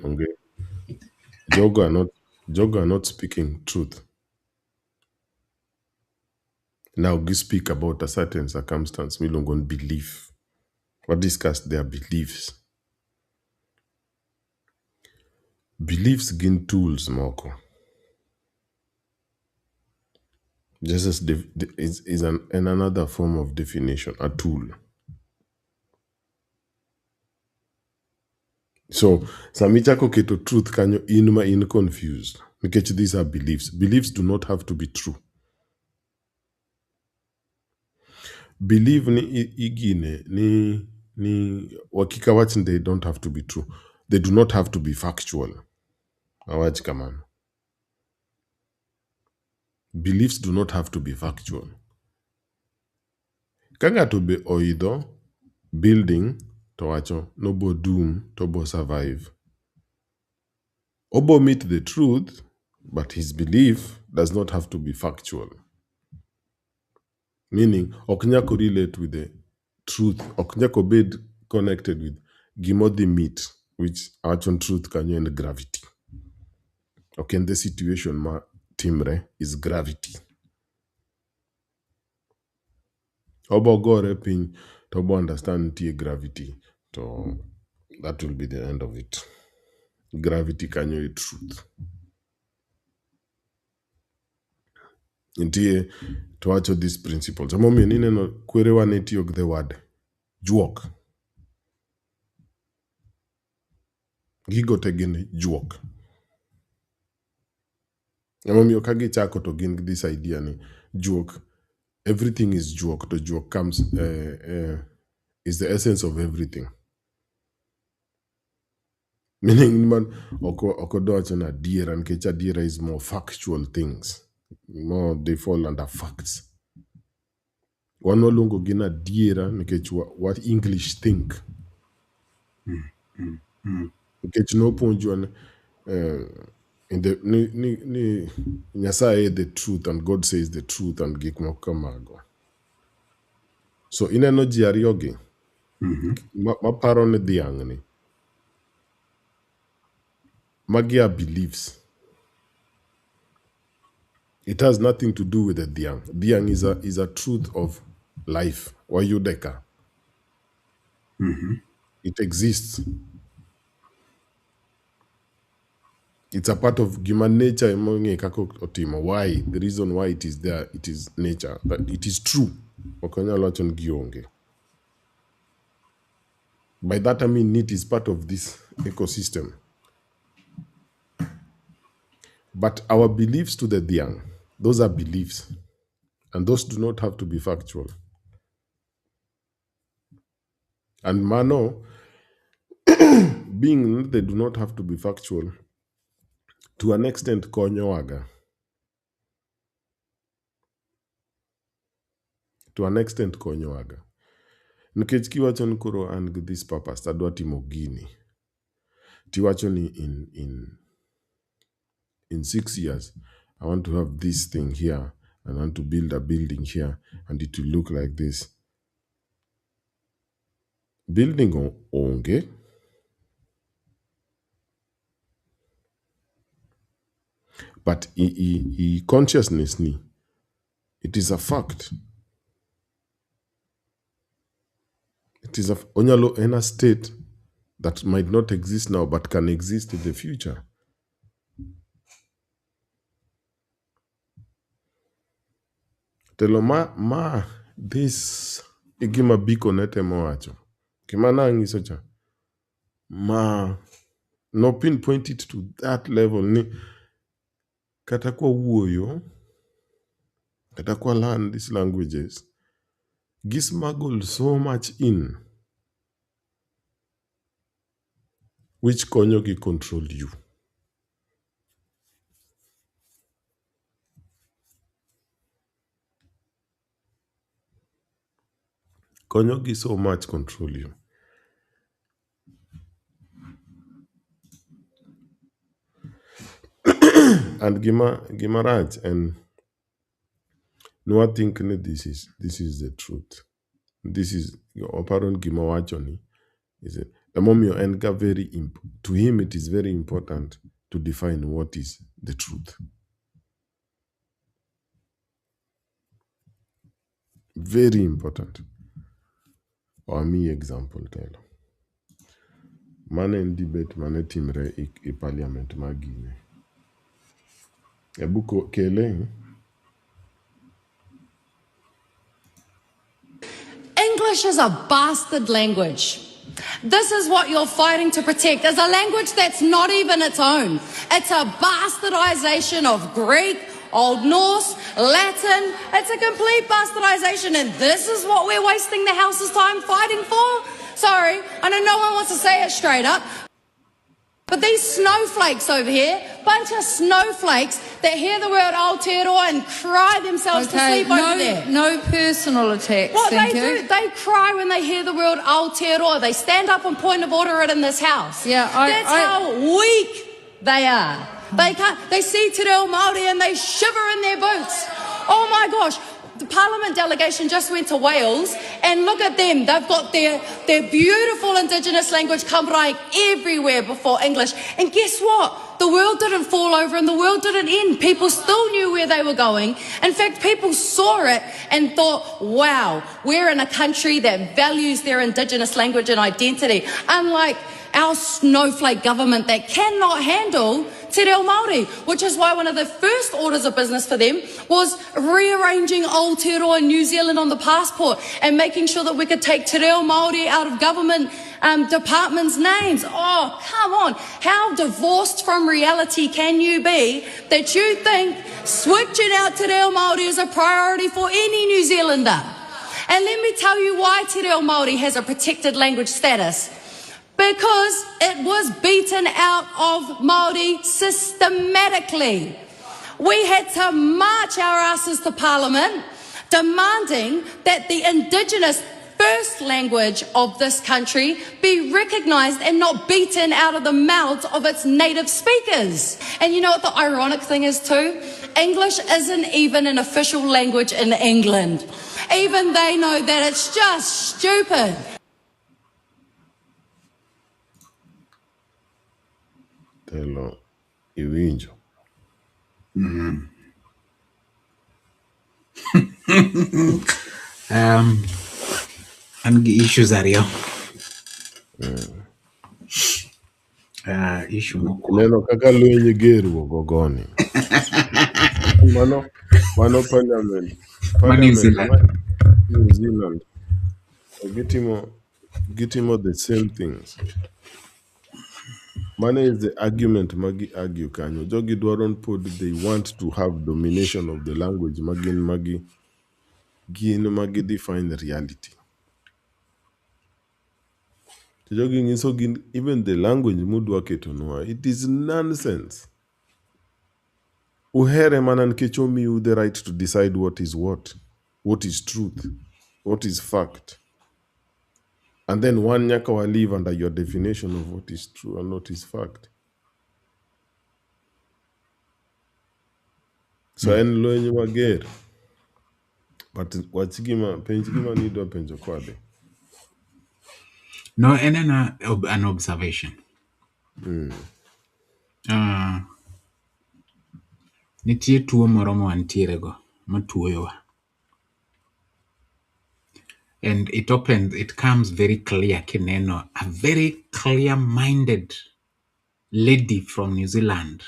Jogo are not speaking truth. Now we speak about a certain circumstance. We don't go and believe or discuss their beliefs. Beliefs gain tools, Moko. Just as is another form of definition, a tool. So, samichako keto truth kanyo in confused. Because these are beliefs. Beliefs do not have to be true. Believe ni igine ni wakika watching they don't have to be true. They do not have to be factual. Awach kamano. Beliefs do not have to be factual. Kanga to be oidho building to wacho no bo doom to bo survive. Obo meet the truth, but his belief does not have to be factual. Meaning, oknyako relate with the truth, oknyako be connected with gimodhi meet, which actual truth kanyo and gravity. Okay, in the situation ma timre is gravity. Obo gore piny to obo understand tie gravity, to that will be the end of it. Gravity kanyo is truth. Intie to wacho these principles. Amomiyo nineno kwerewa ne tiyo the word juok. Gigo te gin juok. Amomiyo ka gichako to gin this idea ni juok, everything is juok, to juok comes is the essence of everything. Meaning man okodocho na adiera, nkech adiera is more factual things. More they fall under facts. Wan waluongo gin adiera nikech what English think. Nikech nopuonjwa in the ni Nyasaye the truth and God says the truth and gik moko kamago. So ineno ji ariyo gi maparo ne dhiang' ni. Magi are beliefs. It has nothing to do with the dhiang'. Dhiang' is a truth of life. Wayudeka. It exists. It's a part of human nature. Why? The reason why it is there, it is nature. But it is true. By that I mean it is part of this ecosystem. But our beliefs to the dhiang', those are beliefs. And those do not have to be factual. And mano, being they do not have to be factual, to an extent konyowaga. To an extent konyowaga. Nikech kiwacho ni koro an gi this purpose, tadwa timo gini. Tiwacho ni in 6 years, I want to have this thing here, and I want to build a building here, and it will look like this. Building onge. But consciousness ni, it is a fact. It is onyalo in a state that might not exist now, but can exist in the future. Telo ma this igima biko nete moacho. Kimana ngiso cha. Ma no pinpoint it to that level ni katakwa wuoyo, katakwa learn these languages. Gismuggle so much in which konyo gi control you. Konyo gi so much control you. And Gima Raj, and no one think this is the truth. This is your apparent Gima Wachoni. Is it? The moment and to him it is very important to define what is the truth. Very important. Or me example tell. Mane in debate mane timre I parliament magine. Ebuko kele. English is a bastard language. This is what you're fighting to protect, is a language that's not even its own. It's a bastardization of Greek, Old Norse, Latin. It's a complete bastardization, and this is what we're wasting the House's time fighting for? Sorry, I know no one wants to say it straight up. But these snowflakes over here, bunch of snowflakes that hear the word Aotearoa and cry themselves to sleep over there. No personal attacks, Well, thank they you. do. They cry when they hear the word Aotearoa. They stand up and point of order it in this house. Yeah, That's how weak they are. They can't. They see Te Reo Māori and they shiver in their boots. Oh my gosh. The Parliament delegation just went to Wales and look at them. They've got their beautiful Indigenous language kamrai everywhere before English. And guess what? The world didn't fall over and the world didn't end. People still knew where they were going. In fact, people saw it and thought, wow, we're in a country that values their Indigenous language and identity. Unlike our snowflake government that cannot handle Te Reo Māori, which is why one of the first orders of business for them was rearranging Aotearoa New Zealand on the passport and making sure that we could take Te Reo Māori out of government departments' names. Oh, come on. How divorced from reality can you be that you think switching out Te Reo Māori is a priority for any New Zealander? And let me tell you why Te Reo Māori has a protected language status. Because it was beaten out of Māori systematically. We had to march our asses to Parliament demanding that the Indigenous first language of this country be recognised and not beaten out of the mouths of its native speakers. And you know what the ironic thing is too? English isn't even an official language in England. Even they know that it's just stupid. Telo iwinjo. An gi issues ariyo. Issue mokwongo. Neno kaka lwenj gerruok ogoni. Mano parliament. New Zealand. New Zealand. Gitimo the same things. Mano is the argument magi argue kanyo. Jogi dwaron pod they want to have domination of the language magi define reality. Jogi ngiso even the language mudwa ketonwa, it is nonsense. Uhere mana nikech omiu the right to decide what is truth, what is fact. And then one nyaka wa live under your definition of what is true and what is fact. So en lwenj mager. But penj gima nidwa penjo kwade. No, and an observation. Nitie tuo moro mantiere go matuoyowa. And it comes very clear kineno, a very clear-minded lady from New Zealand.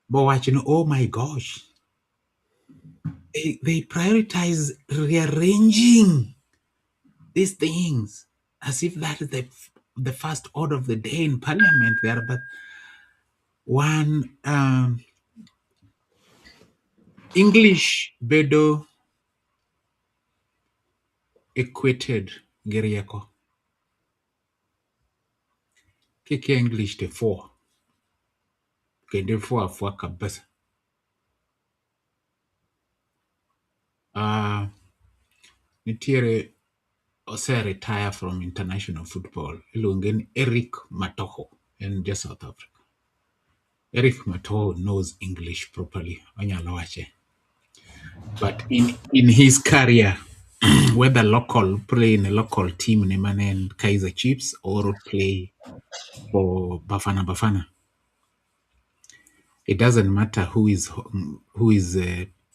But watching, oh my gosh, they prioritize rearranging these things as if that is the first order of the day in Parliament there. But one English bedo equated gerieko. Kike English te 4. Kende 4 afua kabisa. Nitiere ose retire from international football. Ilungen Eric Matoho in just South Africa. Eric Matoho knows English properly. But in his career, whether local, play in a local team, Nemanen Kaiser Chiefs, or play for Bafana, it doesn't matter who is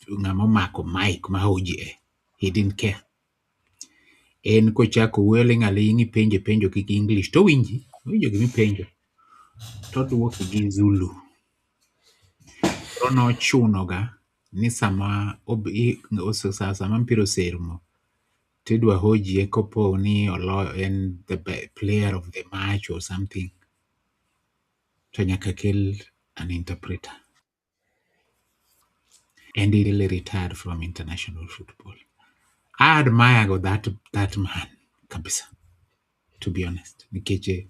Ngamomako Mike Mahoji. He didn't care. En kochako welling alingi penjo kiki English to winji gimi penjo to duok gi Zulu rono chunoga ni sama sama mpiro sermo tidwa hoji kopo ni en the player of the match or something to nyaka kel an interpreter, and he really retired from international football. I admire that man kabisa, to be honest. Nikeje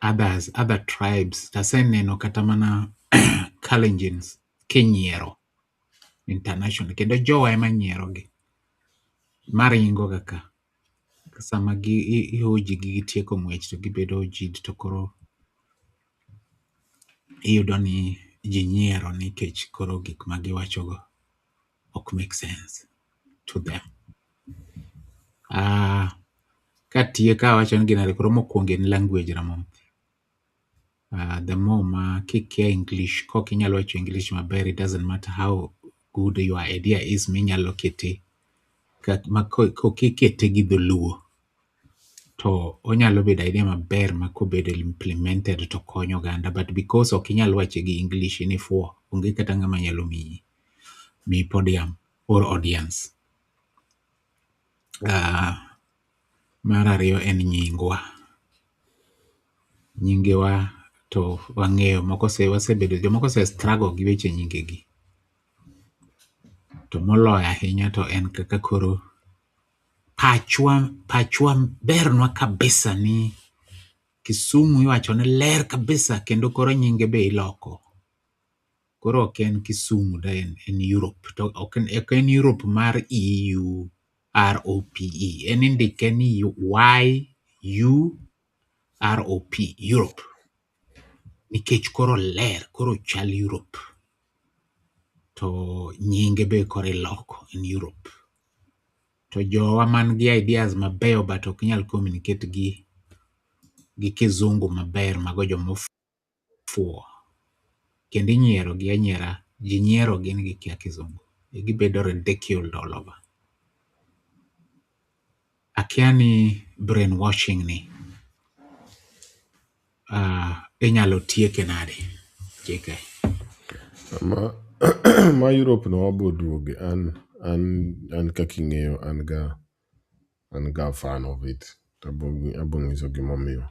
other tribes taseneno kata mana Kalenjins kinyiero international kendo jowa ema nyierogi maringo kaka sama ihoji gi gitieko ng'wech to gibedo jid to koro iyudo ni ji nyiero nikech koro gik ma giwachogo ok make sense to them. Katieka awacho ni ginare koro mokwongo en language Ramoth. The more ma kikia English kok inyalo wacho English maber, it doesn't matter how good your idea is minyalo kete kokikete gi dholuo to onyalo bedo idea maber ma kobedo implemented to konyo oganda, but because ok inyal wache gi English ni fuo onge kata ng'ama nyalo miyi podium or audience. Mar ariyo en nyingewa to wang'eyo jomoko ose struggle gi weche nyingegi, to moloyo ahinya to en kaka koro pachwa bernwa kabisa ni Kisumu iwacho ne ler kabisa kendo koro nyinge be iloko. Koro ok en Kisumu da en Europe, to ok en Europe mar EUROPE, en indike ni YUROP, Europe, nikech koro ler, koro chal Europe, to nyinge be koro iloko in Europe. To jowa man gi ideas mabeyo but ok inyal communicate gi kizungu maber, mago jomofuo kendo inyiero gi anyiera, ji nyiero gi ni gikia kizungu, gibedo ridiculed all over. Akia ni brainwashing ni inyalo tieke nade JK? Ma Europe no wabo duoge an kaka ing'eyo an ga fan of it. Abo ng'iso gimomiyo.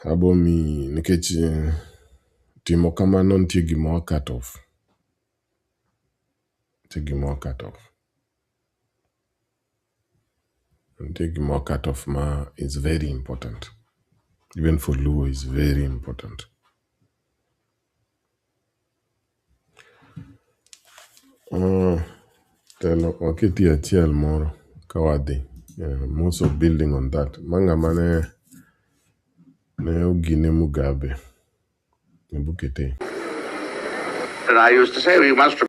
Abomi nikech timo kamano nitie gima cut off. Nitie gima cut off ma is very important. Even for Luo is very important. Telo waketi achiel moro kawadhi. Most of building on that. Mang'ama ne ogine Mugabe. Nebukete. And I used to say we must.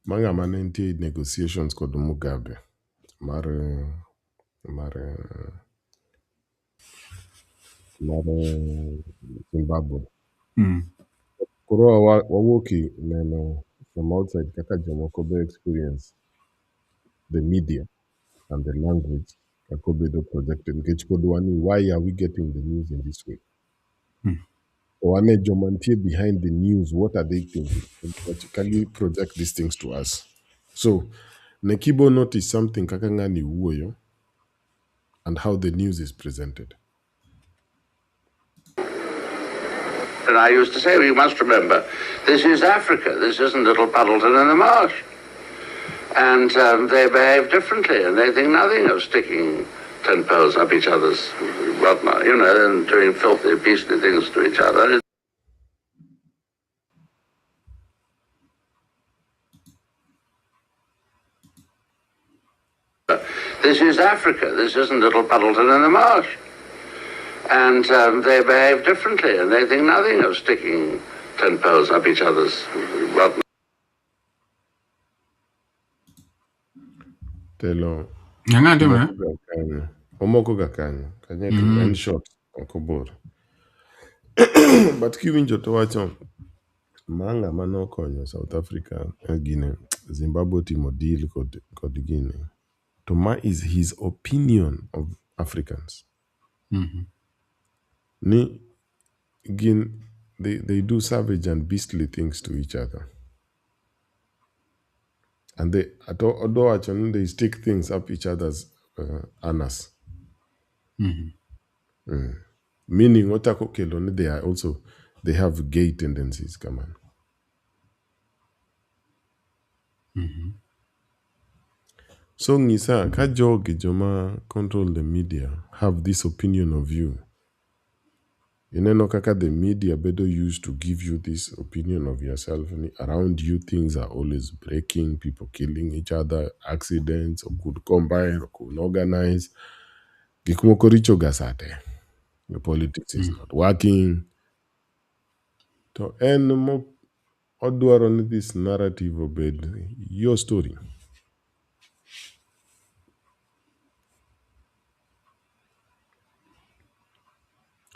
Mang'ama ne nitie negotiations kod Mugabe mar Zimbabwe. Koro wawuoki neno from outside kaka jomoko be experience the media and the language kako bedo projected nikech pod wani why are we getting the news in this way? Wane joma nitie behind the news, what are they thinking? Can you project these things to us? So Nekibo notice something kaka ng'ani wuoyo and how the news is presented. And I used to say we must remember this is Africa. This isn't little Puddleton in the marsh. And they behave differently, and they think nothing of sticking 10 poles up each other's whatnot, and doing filthy, beastly things to each other. This is Africa. This isn't little Puddleton in the marsh. And they behave differently, and they think nothing of sticking 10 poles up each other's whatnot. Telo. Ng'anga Omoko ga kanyo. En short okobor. But kiwinjo to wacho mang'ama nokonyo South Africa gine Zimbabwe timo deal kod gine. To ma is his opinion of Africans. Ni they do savage and beastly things to each other. And they stick things up each other's anus. Meaning otako kelo ni they have gay tendencies, come on. So ngisa ka jogi joma control the media have this opinion of you. Ineno kaka the media better used to give you this opinion of yourself. Around you, things are always breaking, people killing each other, accidents, or could combine, or could organize. Gikmoko richo gasate. The politics is not working. To en mo odwaro ni this narrative obed your story.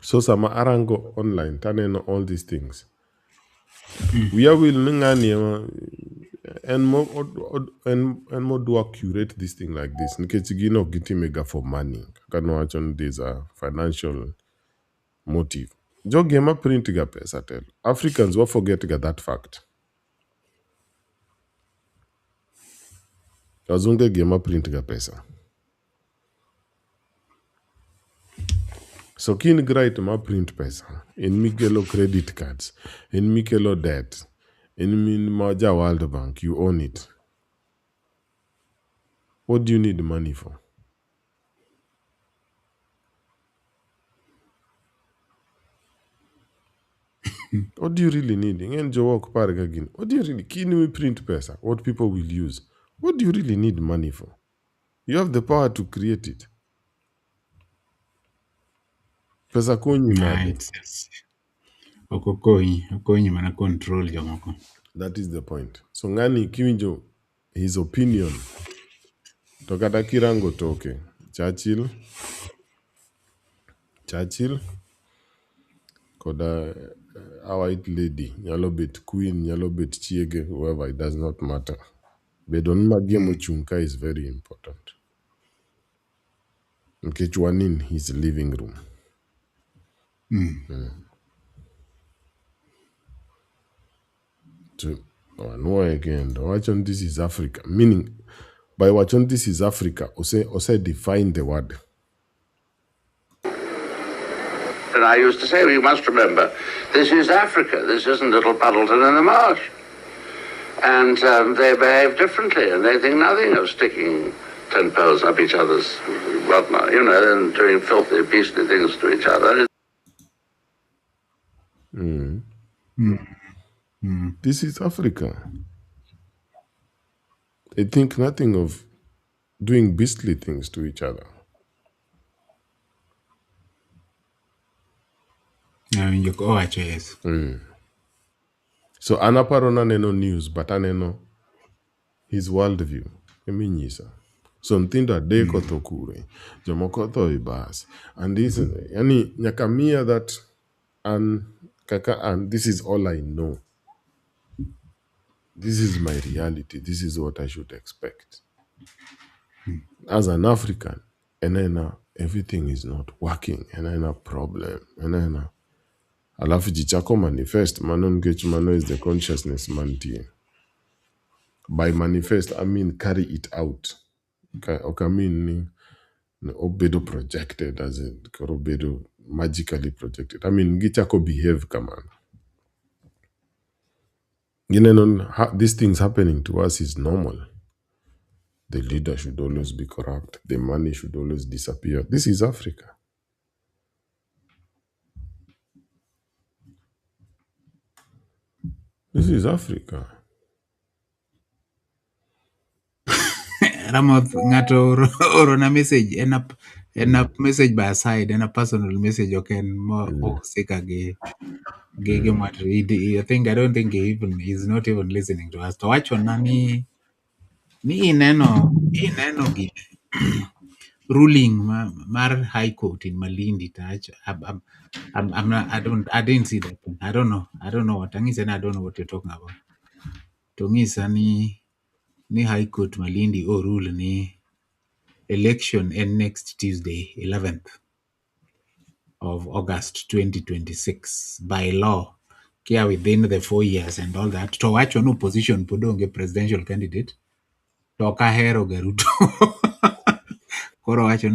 So sama arango online, taneno all these things. We are will ngani and more do curate this thing like this. Nkechigino giti mega for money. Kano there's a financial motive. Jogema print ga pesa tell. Africans will forget that fact. Wazunge gema print ga pesa. So kin great ma print pesa. In Mikelo credit cards. In Mikelo debt. In Min Maja World Bank. You own it. What do you need money for? What do you really need? What do you really can we print pesa? What people will use? What do you really need money for? You have the power to create it. Pesa konyi made. Okonyi mana control jomoko. That is the point. So ngani kiwinjo his opinion. Tokata kirango toke. Churchill koda a white lady, nyalo bet queen, nyalo bet chiege, whoever, it does not matter. Bedon magiemo chunka is very important. Nkech one in his living room. So, no again, watch on this is Africa. Meaning, by watch on this is Africa, ose define the word. And I used to say, we must remember, this is Africa. This isn't little Puddleton in the marsh. And they behave differently, and they think nothing of sticking 10 pearls up each other's whatnot, and doing filthy, beastly things to each other. This is Africa. They think nothing of doing beastly things to each other. Yes. So anaparona neno news, but aneno his worldview. Eminyisa. Something that they kotokure. Jomoko ibas. And this yani nyakamia that and kaka and this is all I know. This is my reality. This is what I should expect. As an African, enena everything is not working. Enena problem. Enena alafu jichako manifest. Manon ngech mano is the consciousness mantie. By manifest, I mean carry it out. Okay, I mean obedo projected as in obedo magically projected. I mean gichako behave kaman. These things happening to us is normal. The leader should always be corrupt. The money should always disappear. This is Africa. This is Africa. Ramoth ngato oro na message en a message by side, en a personal message, okay, more sick again. I think I don't think he's not even listening to us. To watch on nani ni ineno gi ruling mar High Court in Malindi touch. I'm not, I didn't see that one. I don't know what I don't know what you're talking about. To me ni High Court Malindi rule ni election and next Tuesday 11th of August 2026 by law kia within the 4 years and all that to watch on opposition podonge presidential candidate to kahero Garuto koro wacho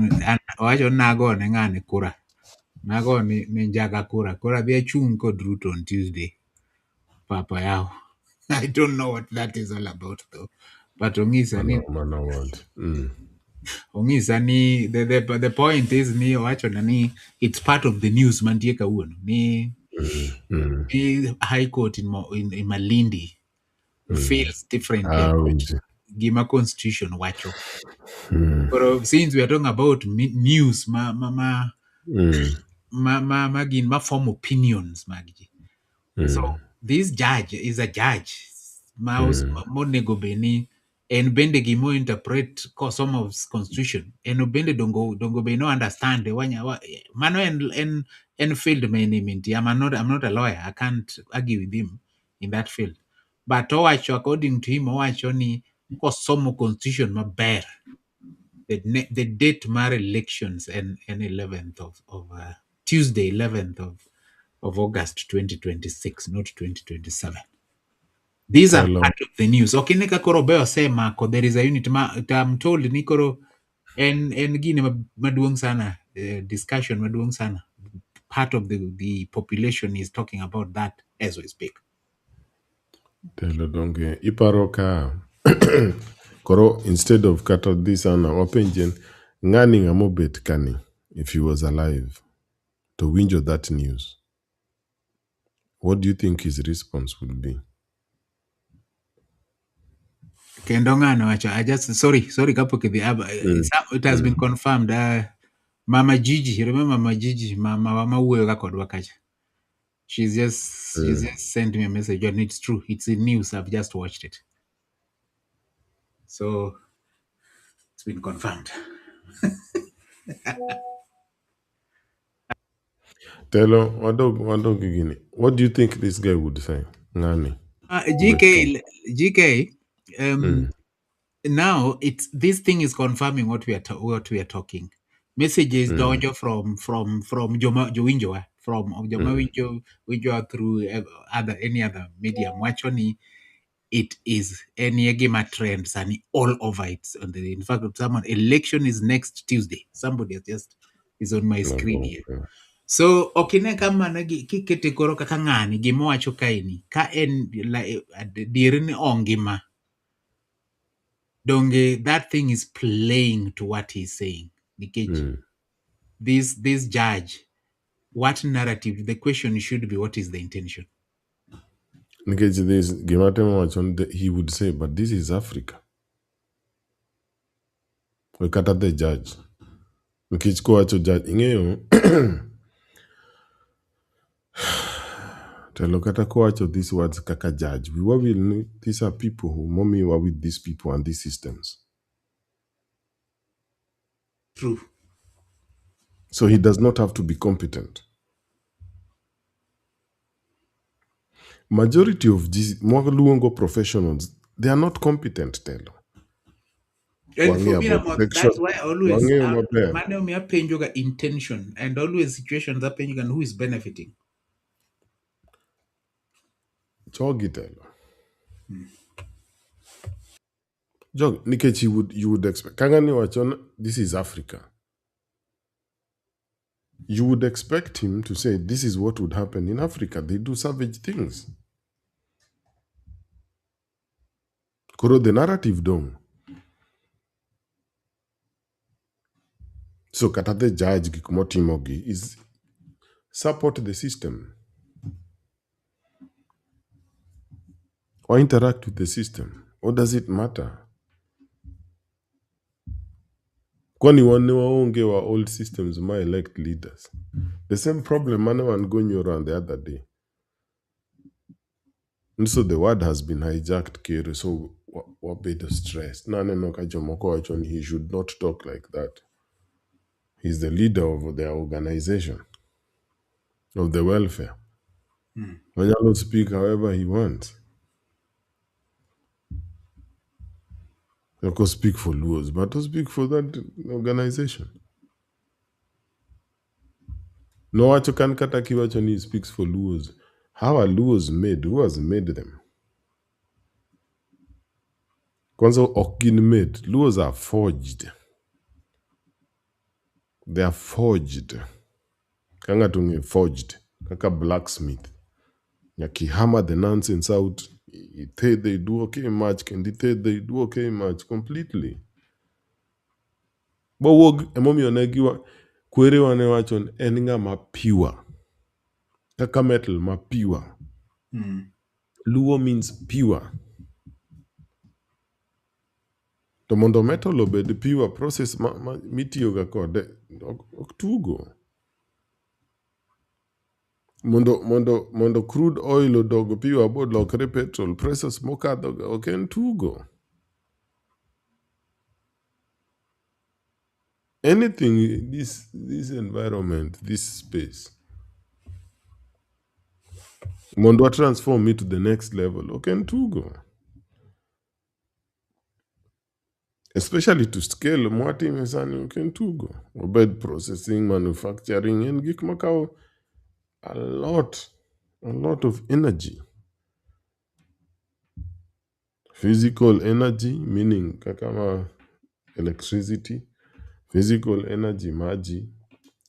nago ne ng'ane kura nago ni njaga kura dhi achung' kod Ruto on Tuesday papa yao. I don't know what that is all about though, But ongisa ni Mana what? ongisa ni the point is ni wacho na ni it's part of the news mantie kawuono ni ni high court in Malindi feels differently about Winji. gima constitution wacho. But since we are talking about news ma form opinions magji. So this judge is a judge. Mouse monego beni en bende gimo interpret some of constitution. En bende dongo be no understand mano en field many minti. I'm not a lawyer. I can't argue with him in that field. But owacho according to him owacho ni kosomo constitution maber. The date mar elections and 11th of Tuesday 11th of August 2026, not 2027. These are Tell part of the news. Okay, neka koro beo say Marco, there is a unit I'm told nikoro en gine maduong sana discussion maduong sana. Part of the population is talking about that as we speak. Tell donge iparo ka koro instead of kata this ana wapenjen ngani ngamobet kani if he was alive to winjo that news. What do you think his response would be? Kendo ngano wacho, I just sorry kapok it has been confirmed. Mama Gigi, you remember Mama Gigi, mama wuoyo ga kodwa kacha. She's just sent me a message and it's true. It's in news. I've just watched it. So it's been confirmed. Telo, what do you think this guy would say? Ngani. GK, now it's this thing is confirming what we are talking. Messages dojo from Joma Jowinjoa from Joma Winjo through any other medium. Wachoni it is any game trends and all over it. In fact, someone election is next Tuesday. Somebody has just is on my screen here. So okine kama kikete koro kaka ng'ani gimowacho kaeni ka en diere ni ongima donge that thing is playing to what he's saying nikech this judge, what narrative, the question should be what is the intention. Nikech this Gimatemo he would say, but this is Africa. We kata the judge. Nikech kowacho judge ing'eyo telo kata kowacho these words kaka judge. These are people who mommy were with these people and these systems. True. So he does not have to be competent. Majority of these Mwaluongo professionals, they are not competent, telo. And for me, that's why I always Wang'eyo penjoga intention and always situations are penjoga who is benefiting. Chogi telo. Jog, nikech you would expect. Kangani wachon, this is Africa. You would expect him to say, this is what would happen in Africa. They do savage things. Koro the narrative dong. So kata the judge gikmotimogi is support the system or interact with the system. Or does it matter? Kwani waonge wa old systems ma elect leaders. The same problem man going around the other day. And so the word has been hijacked, Kere. So what be the stress? He should not talk like that. He's the leader of their organization, of the welfare. When will speak however he wants. Of course, speak for Luos, but to speak for that organization. No Wachokan Katakiwachoni speaks for Luos. How are Luos made? Who has made them? Kwanza Okin made. Luos are forged. They are forged. Kangatunge forged. Kaka blacksmith. Yaki hammer the nonsense out. Ithiedhe iduoke mach kendo ithiedhe iduoke mach completely. Bowuog emomiyo ne kwerewa ne wacho ni en ng'ama pure. Kaka metal ma pure. Luo means pure. To mondo metal obed pure, process mitiyoga kode ok tugo. Mondo crude oil odog pure bodokre petrol, process mokadhoga ok en tugo. Anything, this environment, this space, mondo wa transform it to the next level, ok en tugo. Especially to scale mwatime sani ok en tugo. Obed processing, manufacturing, en gik makawo a lot of energy. Physical energy, meaning kaka electricity, physical energy maji,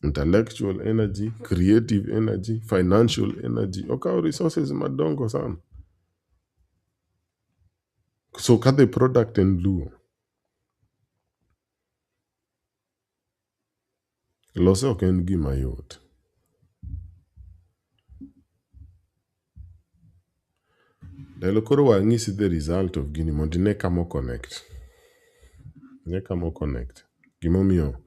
intellectual energy, creative energy, financial energy. Okawo resources madongo sana. So kadhe product en luo. Lose ok en gima yot. Dalo koro wang'isi the result of gini mondo ine kama connect. Ne kama connect. Gimomiyo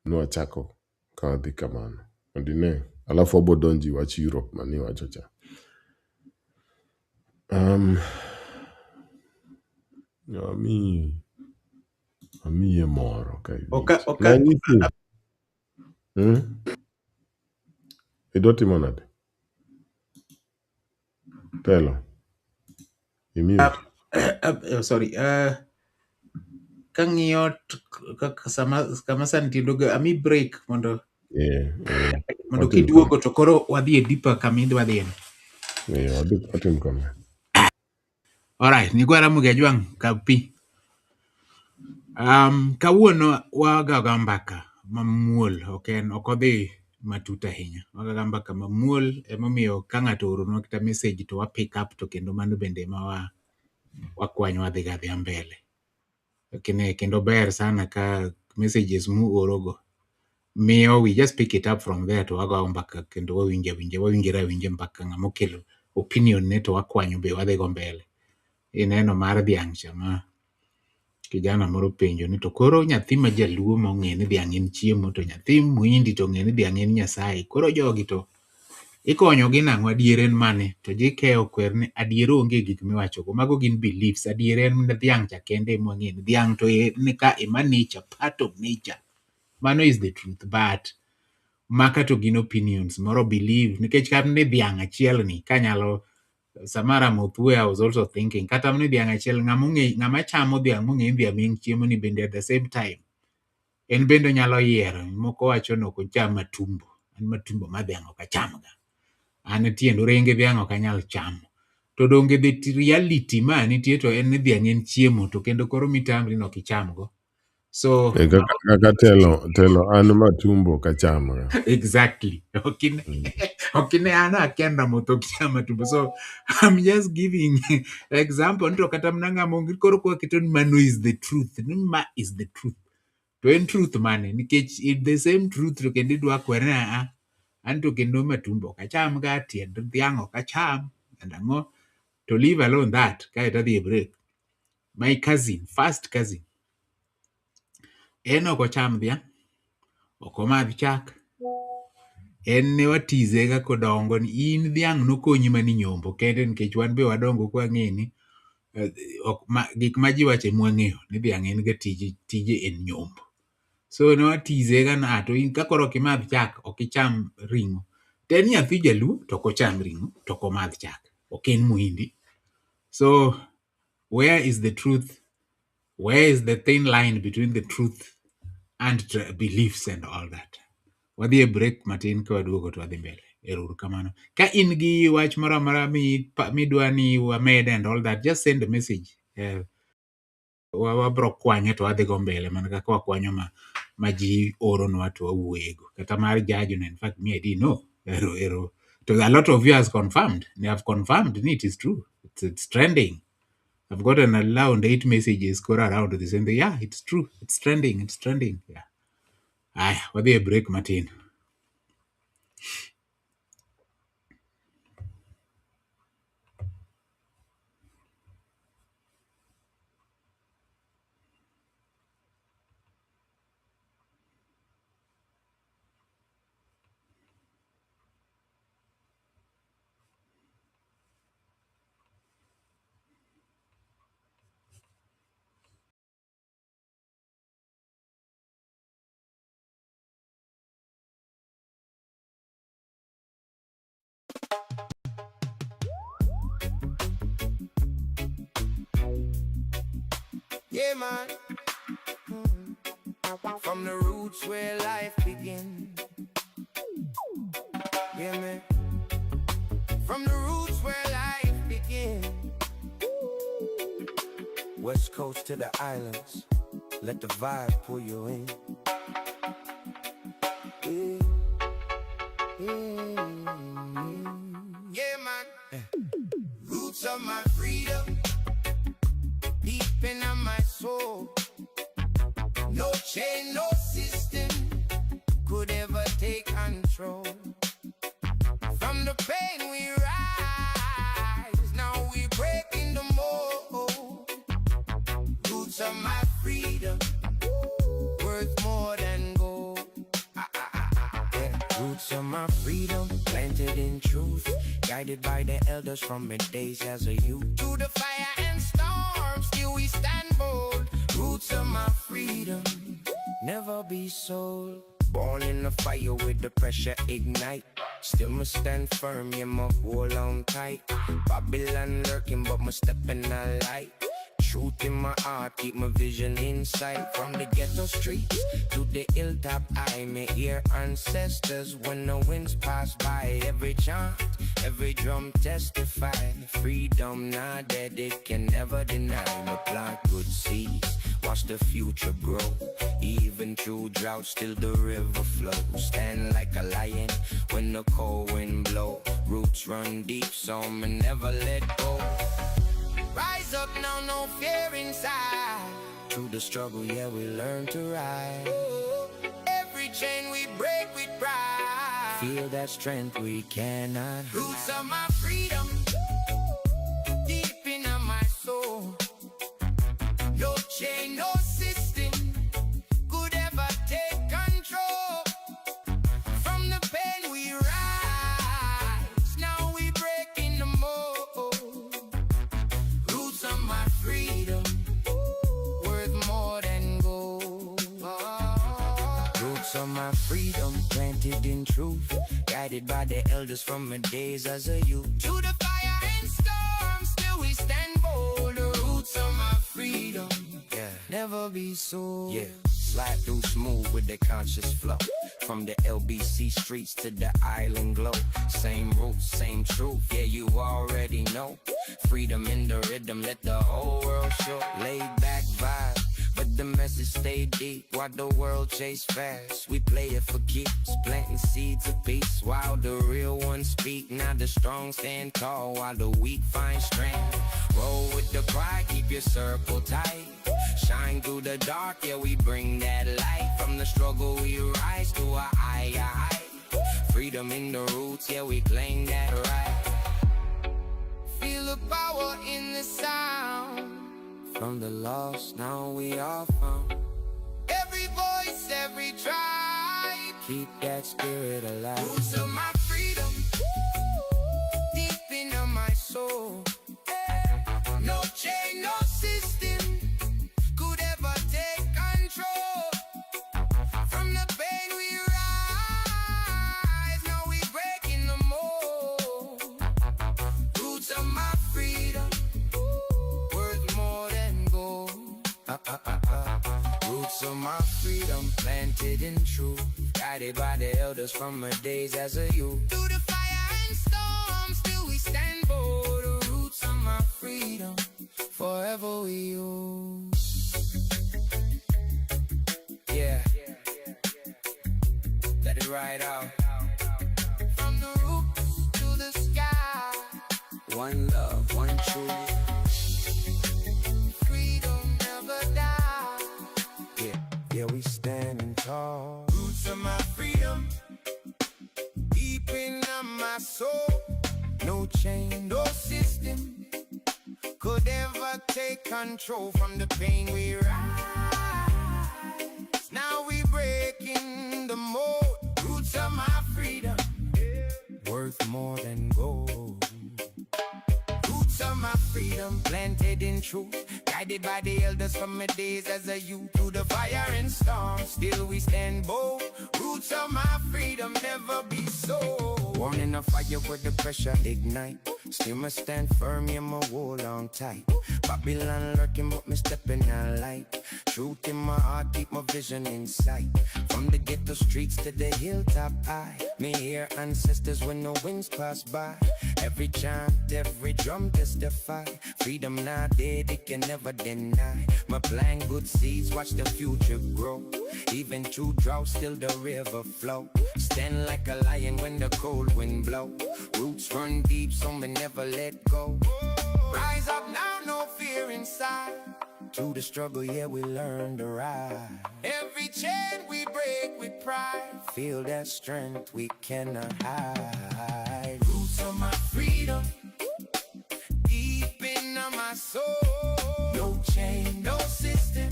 nwachako ka wadhi kamano. Mondo ine. Alafu wabodonji wach Europe mani wacho cha. Amiye moro ka iwinj. Nanyisi. Idwa timo nade? Telo. Imute. Sorry. Kang'iyo kama sani tiendoga ami break mondo kiduogo to koro wadhi e deeper kama idwa dhiye. Watim kama. Alright, nigwara muge jwang' ka pi. Kawuono wagaga mbaka mamuol, ok odhi matut ahinya. Wagaga mbaka mamuol, emomiyo ka ng'ato oronwa kata message to wa pick up to kendo mano bende ma wakwanyo wadhi gadhi mbele. Kendo ber sana ka messages mu orogo. Miyo we just pick it up from there to wagaga mbaka kendo wawinjira mbaka ng'amo kelo opinion ne to wakwanyo be wadhi go mbele. Ineno mar dhiang' chama. Kijana moro penjo ni to koro nyathi ma jaluo mong'e ni dhiang' en chiemo to nyathi muhindi to ng'e ni dhiang' en nyasaye. Koro jogi to ikonyogi nang'o, adier en mane? To jikeyo kwer ni adier onge gik miwacho go. Mago gin beliefs. Adier en dhiang' cha kende mwang'e ni dhiang' to en ka ema nature, part of nature. Mano is the truth. But maka to gin opinions moro believe nikech kata ni dhiang' achiel ni kanyalo Samara Ramoth, I was also thinking, kata mni dhiang' achiel ng'ama chamo dhiang' mong'e dhiang' en chiemo ni bende at the same time. En bende nyalo yiero, moko wacho no ko cham matumbo. An matumbo ma dhiang' ok acham ga. An tiendo renge dhiang' ok anyal chamo. To donge the reality ma nitie to en ni dhiang' en chiemo to kendo koro mitamri no kicham go. So kaka telo an matumbo kacham. Exactly. Okay, ana kenda moto kichama tumbo. So I'm just giving example. Nito kata mnanga mongi koro kwa kitu mano is the truth. Ma is the truth. To en truth mane. Nikech if the same truth to kendi dwa kwena anto kendo matumbo kacham ga tiendo dhiang' kacham. And ango to leave alone that. Kaya tadi a break. My cousin, first cousin. Eno kocham dhiang'. Okomadh chak. En ne watize ga kodongo ni in dhiang' nokonyi mani nyombo kende nikech wan be wadongo kwa ng'eni gik ma ji wache mwang'eyo ni dhiang' en ga tije en nyombo. So ne watize ga na to in kakoro kimadh chak ok icham ring'o. To en nyathi jaluo to kocham ring'o to komadh chak. Ok en muhindi. So where is the truth? Where is the thin line between the truth and beliefs and all that? Wadhi e break matin ka waduogo to wadhi mbele. Eruru kamano. Ka in gi wach moro amora midwa ni wamed and all that, just send a message. Wabro kwanye to wadhi go mbele mana kaka wakwanyo ma ji oronwa to wawuoyego. Kata mar judge, in fact me I didn't know. Ero a lot of you has confirmed. They have confirmed it is true. It's trending. I've gotten around 8 messages go around the same thing. Yeah, it's true. It's trending. It's trending. Yeah. Aye, what they break, Martin. Yeah, man. From the roots where life begins. Yeah, man. From the roots where life begins. West Coast to the islands. Let the vibe pull you in. Yeah, yeah man. Roots of my freedom. Deep in my soul. No chain, no system could ever take control. From the pain we rise, now we breaking the mold. Roots of my freedom, worth more than gold. Yeah. Roots of my freedom, planted in truth, guided by the elders from my days as a youth. Through the fire and storm, still we stand bold. Roots of my freedom, never be sold. Born in the fire with the pressure ignite. Still must stand firm, yeah, my hold on tight. Babylon lurking, but my step in the light. Truth in my heart, keep my vision in sight. From the ghetto streets to the hilltop, I may hear ancestors when the winds pass by. Every chant, every drum testify. Freedom not dead, it can never deny. Me plant good seeds, watch the future grow. Even through drought, still the river flows. Stand like a lion when the cold wind blow. Roots run deep, so me never let go. Rise up now, no fear inside. Through the struggle, yeah, we learn to rise. Every chain we break with pride. Feel that strength we cannot hide. Roots of my freedom, deep in my soul. No chain, no system could ever take control. From the pain we rise, now we breaking the mold. Roots of my freedom, worth more than gold. Roots of my freedom, planted in truth, guided by the elders from my days as a youth. Through the fire and storm, still we stand bold. The roots of my freedom, yeah, never be sold. Yeah, slide through smooth with the conscious flow. From the LBC streets to the island glow. Same roots, same truth, yeah, you already know. Freedom in the rhythm, let the whole world show. Laid back vibe, but the message stay deep. While the world chase fast, we play it for keeps. Planting seeds of peace while the real ones speak. Now the strong stand tall while the weak find strength. Roll with the pride, keep your circle tight. Shine through the dark, yeah, we bring that light. From the struggle we rise to a higher height. Freedom in the roots, yeah, we claim that right. Feel the power in the sound. From the lost, now we are found. Every voice, every tribe, keep that spirit alive. Roots of my freedom, deep in my soul. No chain, no system could ever take control. From the pain we rise, now we breaking the mold. Roots of my freedom, worth more than gold. Roots of my freedom, planted in truth, guided by the elders from my days as a youth. Through the fire and storm, still we stand bold. The roots of my freedom, forever we use. Yeah, let it ride out. From the roots to one love, one truth. Freedom never dies. Yeah, we standing tall. Roots of my freedom, deep in my soul. No chain, no system could ever take control from the pain we rise. Now we breaking the mold. Roots of my freedom, worth more than gold. Roots of my freedom, planted in truth, guided by the elders from my days as a youth. Through the fire and storm, still we stand bold. Roots of my freedom, never be sold. Born in a fire where the pressure ignite, still must stand firm, yeah, my hold on tight. Babylon lurking, but me stepping out light. Truth in my heart, keep my vision in sight. From the ghetto streets to the hilltop high, me hear ancestors when the winds pass by. Every chant, every drum testify. Freedom not dead, it can never deny. My plant good seeds, watch the future grow. Even through drought, still the river flow. Stand like a lion when the cold wind blow. Roots run deep, so me never let go. Rise up now, no fear inside. Through the struggle, yeah, we learn to ride. Every chain we break with pride. Feel that strength we cannot hide. Roots of my freedom, deep in my soul. No chain, no system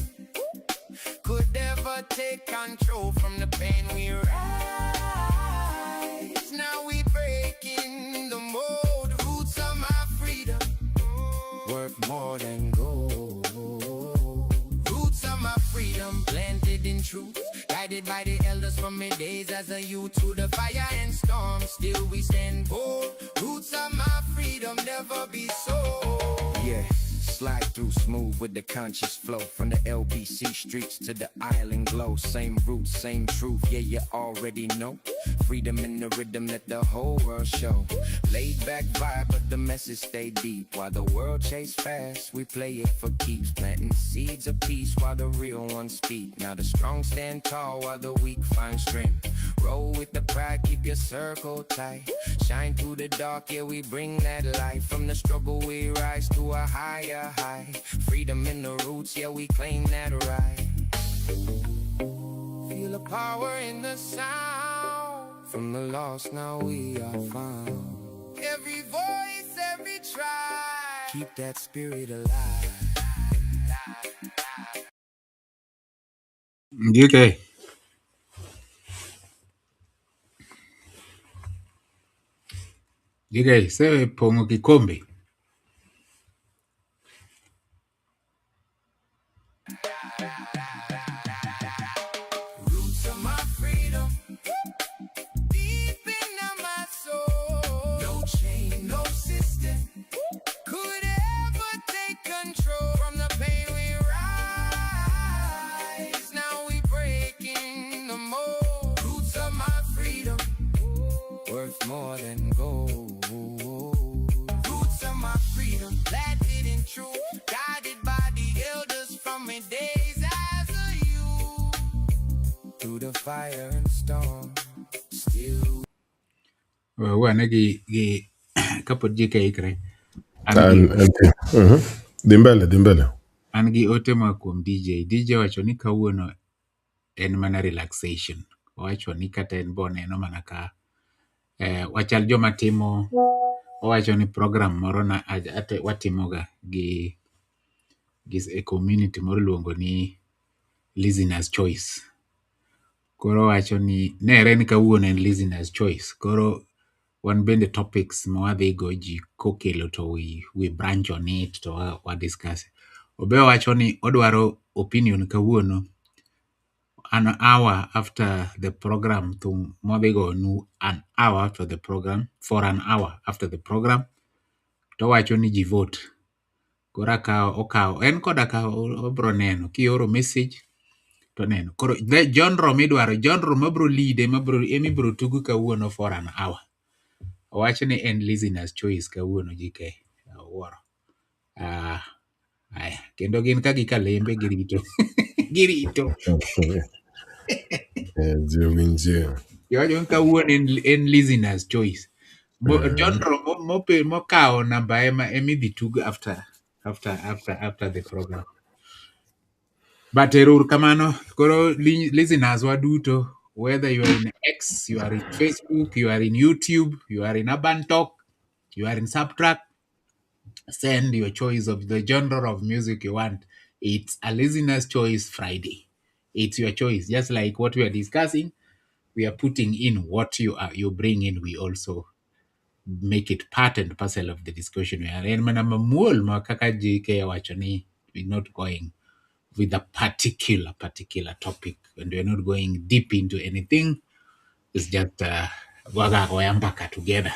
could ever take control from the pain we rise. Now we breaking the mold. Roots of my freedom, worth more than gold. Roots of my freedom, planted in truth, guided by the elders from my days as a youth. Through the fire and storm, still we stand bold. Roots of my freedom, never be sold. Yeah, slide through smooth with the conscious flow. From the LBC streets to the island glow. Same roots, same truth, yeah, you already know. Freedom in the rhythm, let the whole world show. Laid back vibe, but the message stay deep. While the world chase fast, we play it for keeps. Planting seeds of peace while the real ones speak. Now the strong stand tall while the weak find strength. Roll with the pride, keep your circle tight. Shine through the dark, yeah, we bring that light. From the struggle we rise to a higher high. Freedom in the roots, yeah, we claim that right. Feel the power in the sound. From the lost, now we are found. Every voice, every tribe, keep that spirit alive. Okay. Okay, se pongo kikombe. Roots of my freedom, deep in my soul. No chain, no system could ever take control from the pain we rise. Now we breaking the mold. Roots of my freedom, worth more than gold. Roots of my freedom, planted in truth, guided by the elders from my days as a youth. Through the fire and storm, still. Wana gi kapod jike ikre. Dimbele. An gi ote ma kuom DJ. DJ wacho ni kawuono en mana relaxation. Wacho ni kata en boneno mana ka wachal joma timo, owacho ni program moro na watimoga gi a community moro luongo ni listeners choice. Koro wacho ni nere ni kawuono en listeners choice. Koro wan bende topics ma wadhi go ji kokelo to we branch on it to wa discuss. Obe wacho ni odwaro opinion kawuono an hour after the program to modhi go nu an hour after the program, for an hour after the program, to wacho ni ji vote. Koro okawo en koda ka obro neno kioro message to neno. Koro the genre midwaro, genre mabro lead emibro tugu kawuono for an hour. Owacho ni en listeners choice kawuono jike wuoro. Aya, kendo gin ka kalembe girito. Girito. Winje. Yo kawuono en listeners choice. Genre mokao namba ema idhi tug after the program. But erur kamano, koro listeners waduto, whether you are in X, you are in Facebook, you are in YouTube, you are in Urban Talk, you are in Subtrack, send your choice of the genre of music you want. It's a listener's choice Friday. It's your choice. Just like what we are discussing, we are putting in what you bring in. We also make it part and parcel of the discussion. We are in manamamul makaka JK wachoni. We're not going with a particular topic, and we're not going deep into anything. It's just waga koyambaka together.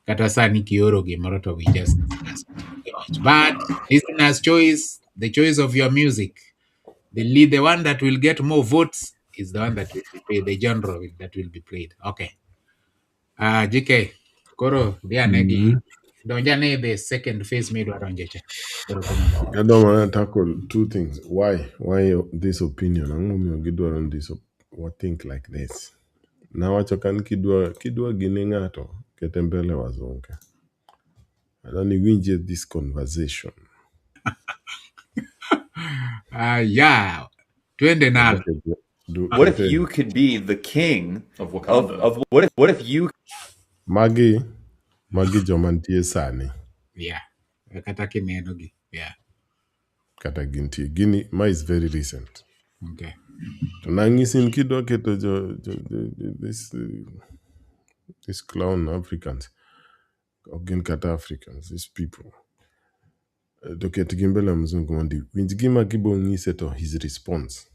Kata sani kioro gimoro we just discuss it. But listener's choice, the choice of your music, the one that will get more votes is the one that will be played, the genre that will be played. Okay. JK, koro dianegi donjane the second phase made waronjecha. Koro kuma. I don't want to tackle two things. Why this opinion? I'm going to on this. What think like this? Now what you can kidwa gini ngato ketembele wazonke. I don't even this conversation. Yeah. Twende nalo. What if you could be the king of Wakanda? Of what if you Magi jomantie sani Yeah. Kata kineno gi. Yeah. kata gintie gini ma is very recent. Okay. To nangisin kidwa keto this clown Africans ogin kata Africans, these people. To ket gimbele mzungu mondi winj gima gibongise to his response.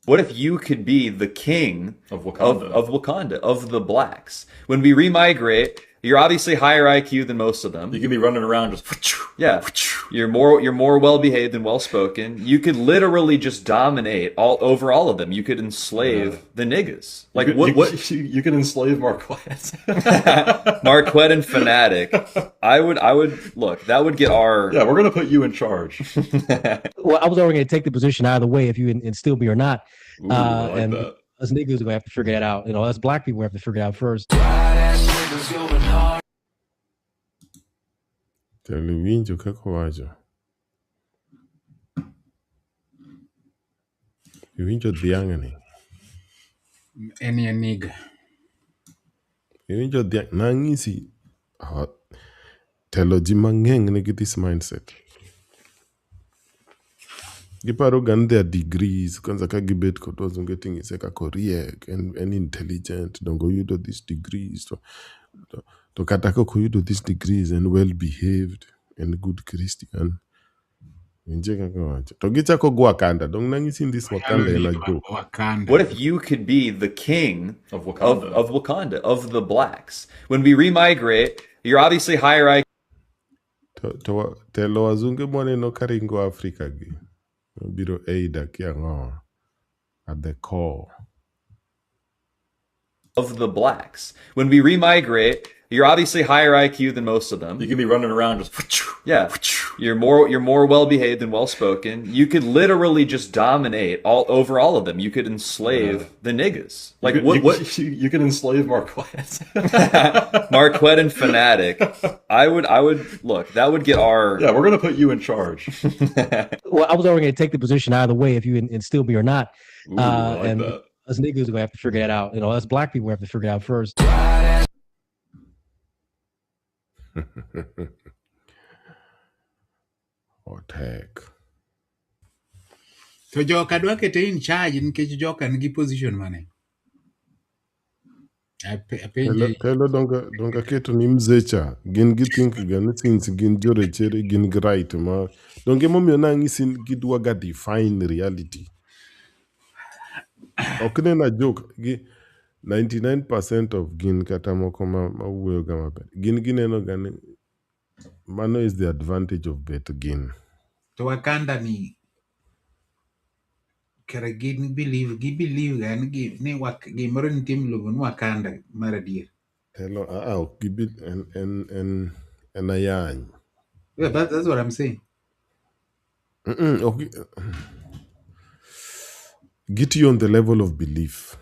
What if you could be the king of Wakanda? Of Wakanda, of the blacks? When we remigrate, you're obviously higher IQ than most of them. You can be running around just yeah. You're more well behaved and well spoken. You could literally just dominate over all of them. You could enslave the niggas. Like you could enslave Marquette. Marquette and Fanatic. I would look. That would get our. Yeah, we're gonna put you in charge. Well, I was already going to take the position either way if you instill me or not. Ooh, I like and that. us niggas are going to have to figure that out. Us black people have to figure it out first. Winjo kako wacho. Winjo dhiang' ni. Any nigga. Winjo dhiang' nang'isi telo ji mang'eng nigi this mindset. Giparo gan their degrees kwanza ka gibet kod wazunge ting'ise kako riek and intelligent dongo yudo these degrees to kata kako yudo these degrees and well behaved and good Christian. Winje kako wacho. To gichako go Wakanda. Dong nang'isi this Wakanda en a joke. Wakanda. What if you could be the king of Wakanda? Of Wakanda, of the blacks? When we remigrate, you're obviously higher IQ. To telo wazunge mwaneno karingo Africa gi. Biro Eida kiang'o at the core of the blacks. When we remigrate, you're obviously higher IQ than most of them. You can be running around just yeah. You're more well behaved and well spoken. You could literally just dominate over all of them. You could enslave the niggas. Like you could enslave Marquette. Marquette and Fanatic. I would look. That would get our. Yeah, we're gonna put you in charge. Well, I was already going to take the position either way if you instill me or not. Ooh, I like and that. us niggas are going to have to figure that out. Us black people have to figure it out first. Attack. To joka dwa kete in charge nikech joka nigi position mane. Telo donga keto ni mzecha. Gin gi think gan since gin jorechere gin gi right ma. Donge momiyo nang'isi gidwa ga define reality. Ok na joke gi 99% of gin kata moko ma wuoyo ga maber. Gin gineno gani mano is the advantage of bet gin. To Wakanda ni kara gin believe gan gimoro nitie miluongo ni Wakanda mar adier. Telo ok gibi en ayany. Yeah, that's what I'm saying. Okay. Get you on the level of belief.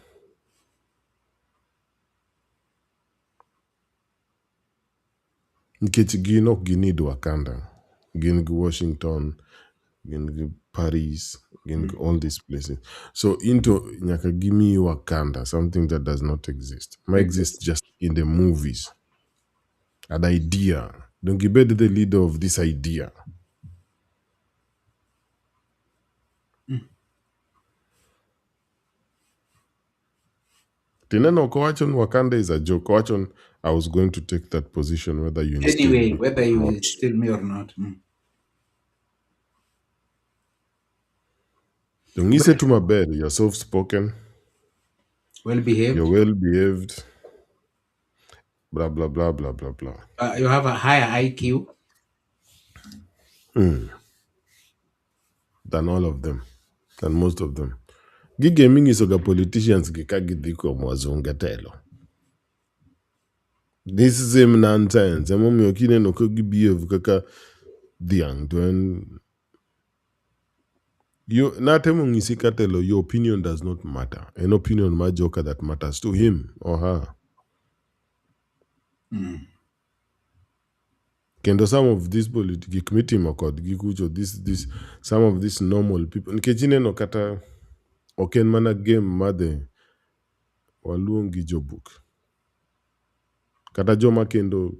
Nikech gin ok ginid Wakanda. Gin gi Washington, gin gi Paris, gin gi all these places. So into nyaka gimi Wakanda, something that does not exist. Might exist just in the movies. An idea. Don't give it the leader of this idea. Tineno Kowachon Wakanda is a joke. Kowachon, I was going to take that position whether you instill Anyway, me whether or you not. still me or not. Don't you say to my bed, you're soft spoken, Well behaved. you're well behaved, blah blah blah blah blah blah. You have a higher IQ. Than all of them, than most of them. Gigaming is oga politicians gikagidhiko mwazungetelo. This is same nonsense. Emomi okine no kogi behave kaka dhiang when you not ngisi katelo, your opinion does not matter. An opinion majoka that matters to him or her. Kendo some of these political committee makod gikucho this some of these normal people nkechine no kata oken mana game madhe waluongi jobuk kata joma kendo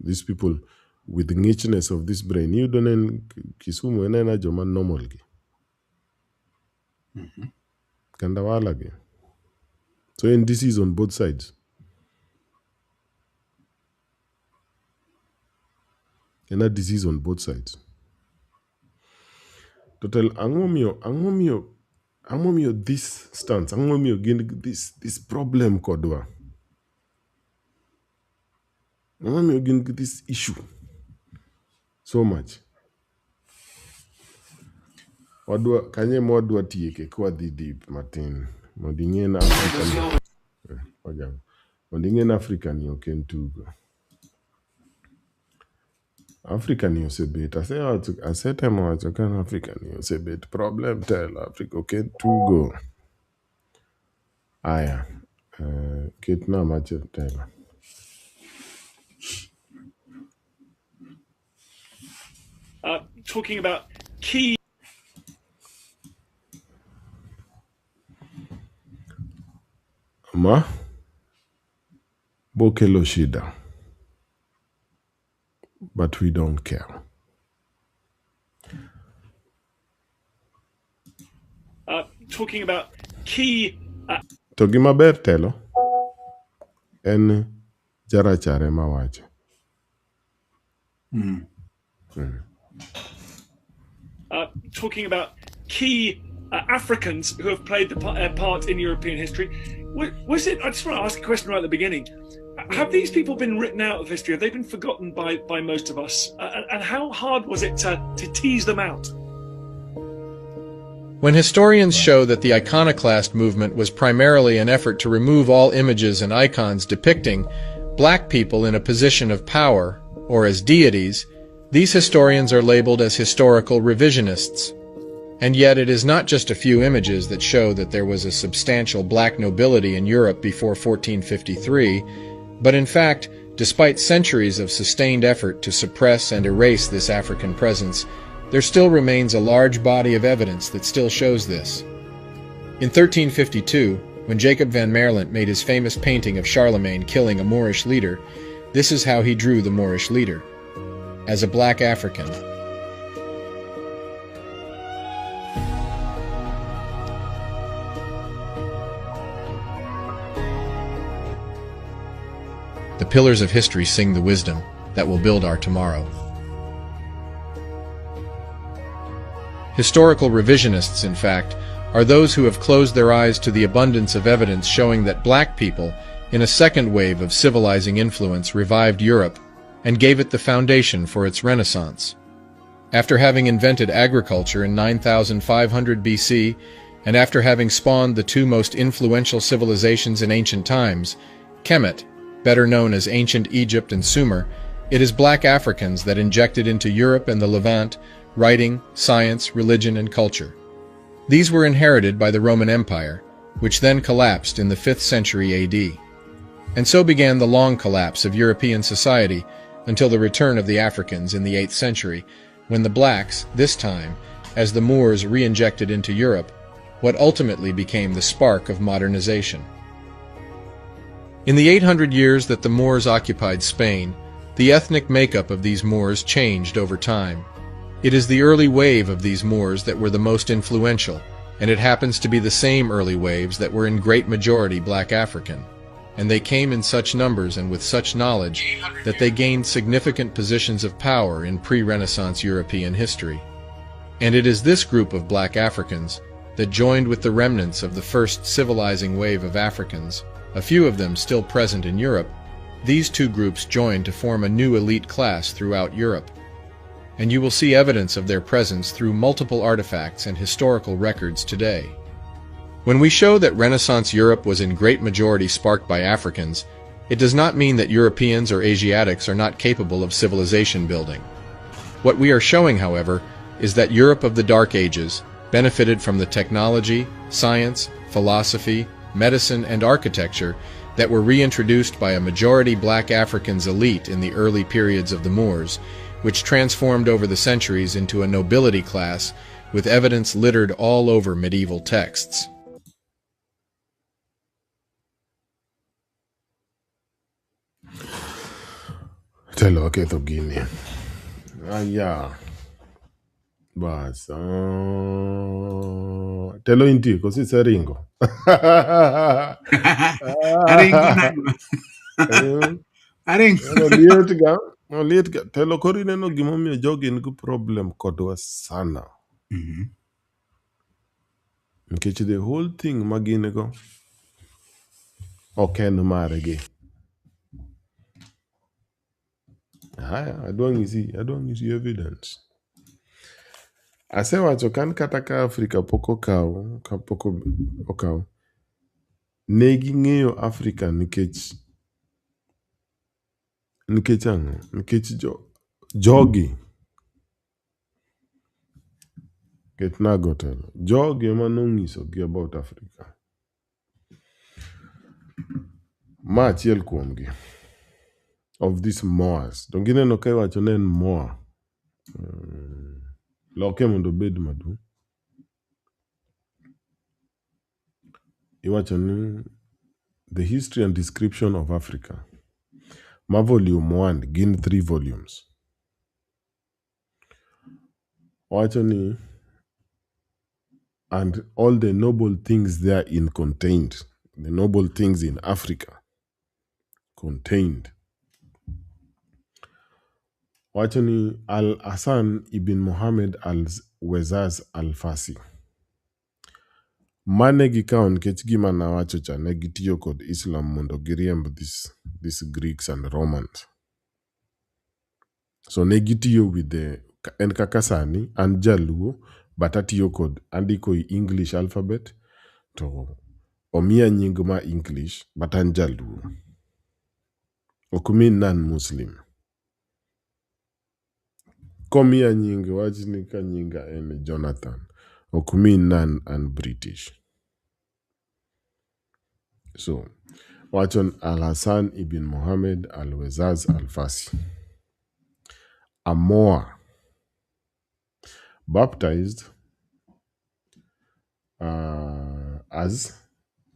these people with the richness of this brain you don't Kisumu enena joma normal gi kanda wala gi. So in this is on both sides. And that disease on both sides. Total angomio this stance, angomio this problem kodwa. Angomio gin this issue so much. Wadwa kanye modwa tieke kwa dhi deep Martin. Modingen African. Modingen African you can tugo. African you say bit. I said time was can African you say bit. Problem tell Africa okay tugo. Aya. Kitna macho tell. Talking about key. Ma Bokelo shida. But we don't care. Talking about key. Togima bertelo. En jarachare mawacho. Talking about key Africans who have played the part in European history. Was it? I just want to ask a question right at the beginning. Have these people been written out of history? Have they been forgotten by most of us? And how hard was it to tease them out? When historians show that the iconoclast movement was primarily an effort to remove all images and icons depicting black people in a position of power, or as deities, these historians are labeled as historical revisionists. And yet it is not just a few images that show that there was a substantial black nobility in Europe before 1453, but in fact, despite centuries of sustained effort to suppress and erase this African presence, there still remains a large body of evidence that still shows this. In 1352, when Jacob van Merlent made his famous painting of Charlemagne killing a Moorish leader, this is how he drew the Moorish leader: as a black African. The pillars of history sing the wisdom that will build our tomorrow. Historical revisionists, in fact, are those who have closed their eyes to the abundance of evidence showing that black people, in a second wave of civilizing influence, revived Europe and gave it the foundation for its renaissance. After having invented agriculture in 9500 BC, and after having spawned the two most influential civilizations in ancient times, Kemet, better known as ancient Egypt and Sumer, it is black Africans that injected into Europe and the Levant writing, science, religion, and culture. These were inherited by the Roman Empire, which then collapsed in the 5th century AD. And so began the long collapse of European society until the return of the Africans in the 8th century, when the blacks, this time, as the Moors re-injected into Europe, what ultimately became the spark of modernization. In the 800 years that the Moors occupied Spain, the ethnic makeup of these Moors changed over time. It is the early wave of these Moors that were the most influential, and it happens to be the same early waves that were in great majority black African. And they came in such numbers and with such knowledge that they gained significant positions of power in pre-Renaissance European history. And it is this group of black Africans that joined with the remnants of the first civilizing wave of Africans, a few of them still present in Europe. These two groups joined to form a new elite class throughout Europe. And you will see evidence of their presence through multiple artifacts and historical records today. When we show that Renaissance Europe was in great majority sparked by Africans, it does not mean that Europeans or Asiatics are not capable of civilization building. What we are showing, however, is that Europe of the Dark Ages benefited from the technology, science, philosophy, medicine, and architecture that were reintroduced by a majority black Africans elite in the early periods of the Moors, which transformed over the centuries into a nobility class with evidence littered all over medieval texts. Telo ketho gini. Yeah. Bas. Telo inti kosi seringo. Aringo nano. Aringo. No liet ga. Telo kori neno gimomiyo jogi nigi problem kodwa sana. Nikech the whole thing magin go ok en margi. Adwang' isi evidence. Asewacho kan kata ka Afrika pok okaw. Ne ging'eyo Afrika nikech ang'o? Nikech jogi ketna gotelo. Jogi ema nong'isogi about Africa. Ma achiel kuomgi. Of these Moors. To gineno ka iwacho ne en Moor. Loke mondo bed maduong'. Iwacho ni The History and Description of Africa. Ma volume 1 gin 3 volumes. Wacho ni and all the noble things therein contained. The noble things in Africa contained. Wacho ni Al-Hassan ibn Muhammad al-Wezaz al-Fasi. Mane gikawo nikech gima nawacho cha ne gitiyo kod Islam mondo giriemb these Greeks and Romans. So ne gitiyo with en kaka sani an jaluo but atiyo kod andiko English alphabet to omiya nying ma English but an jaluo. Ok mean non-Muslim. Komiya nying wach ni ka nyinga en Jonathan. Ok mean non and British. So, wachon Al-Hassan ibn Muhammad al-Wezaz al-Fasi. A Moor. Baptized as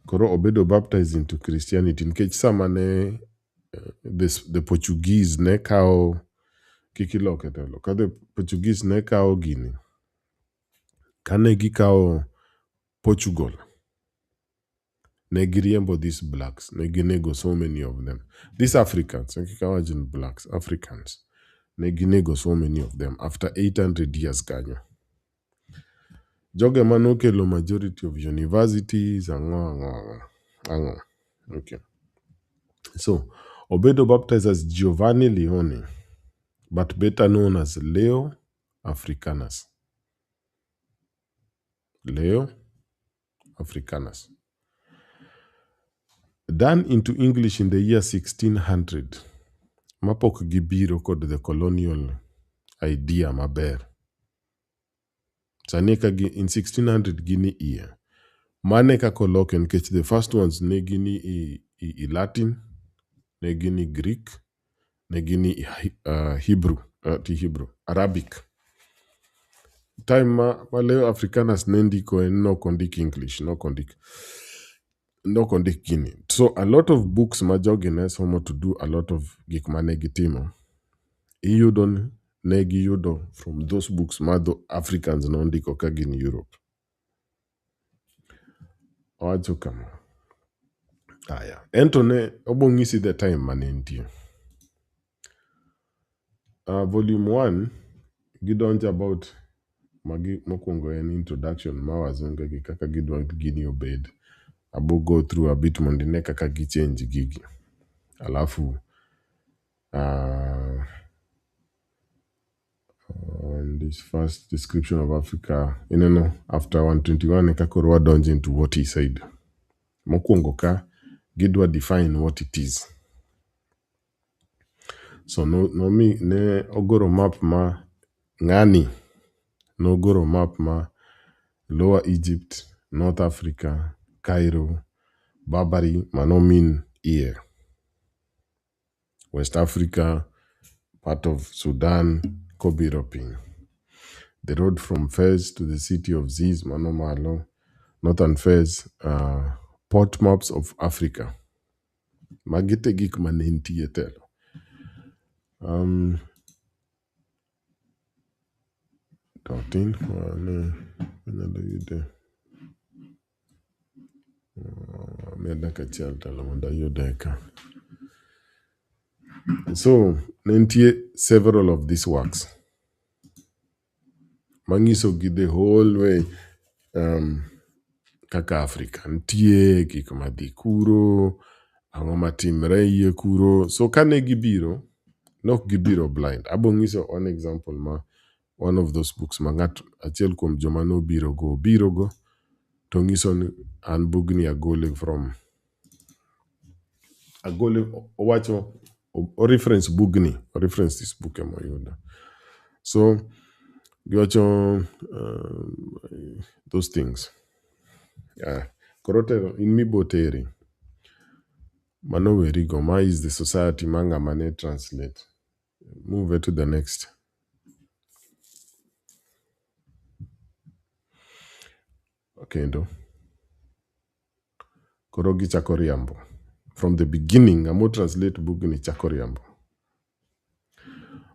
Koro obedo baptized into Christianity. Nkech sama ne the Portuguese ne kao kikiloke telo. Ka the Portuguese ne kao gini. Kane gikao Portugal. Ne giriembo these blacks. Ne ginego so many of them. These Africans. Kikawajin blacks. Africans. Ne ginego so many of them. After 800 years kanyo. Joge manokelo majority of universities. Ango. Okay. So, obedo baptized as Giovanni Leone. But better known as Leo Africanus. Leo Africanus. Done into English in the year 1600. Mapok gibiro kod the colonial idea maber. Saneka in 1600 gini year. Mane ka koloke nkech the first ones ne gini i Latin. ne gini Greek, ne gini Hebrew, Hebrew, Arabic. Time ma leo Afrikaners ne ndiko en no kondik English, no kondik gini. So a lot of books ma jogi ne somo to do a lot of gik ma ne gitimo. Iyudo ne giyudo from those books ma the Africans no ndiko ka gin Europe. Owacho kama. Aya. Ento ne obong'isi the time mane nitie. Volume 1 gidonjo about magi mokwongo en introduction ma wazunge gi kaka gidwa gini obed. Abo go through a bit mondo ine kaka gichange gigi. Alafu on this first description of Africa, after 121 kaka koro wadonjo into what he said. Mokwongo ka gidwa define what it is. So ne ogoro map ma ng'ani nogoro map ma Lower Egypt, North Africa, Cairo, Barbary, manomin here. West Africa, part of Sudan, Kobiroping. The road from Fez to the city of Ziz, Manomalo, Northern Fez, port maps of Africa. Magite gik manentie telo. Dotin, anyalo yude. Meda kachiel telo mondo ayude ka. So, nentie several of these works. Mangiso gi the whole way kaka Africa ntie gik madhi kuro, ang'o matimre iye kuro. So kane gibiro, nok gibiro blind. Abo ngiso one example ma one of those books ma ng'at achiel kuom joma no biro go to ngiso ni an bugni agole from owacho o reference bugni, o reference this book emo yudo. So giwacho those things. Korotero in miboteri mano werigo ma is the society manga mane translate. Move to the next. Okay, ndo. Korogi chako riambo. From the beginning, amo translate book ni chako riambo.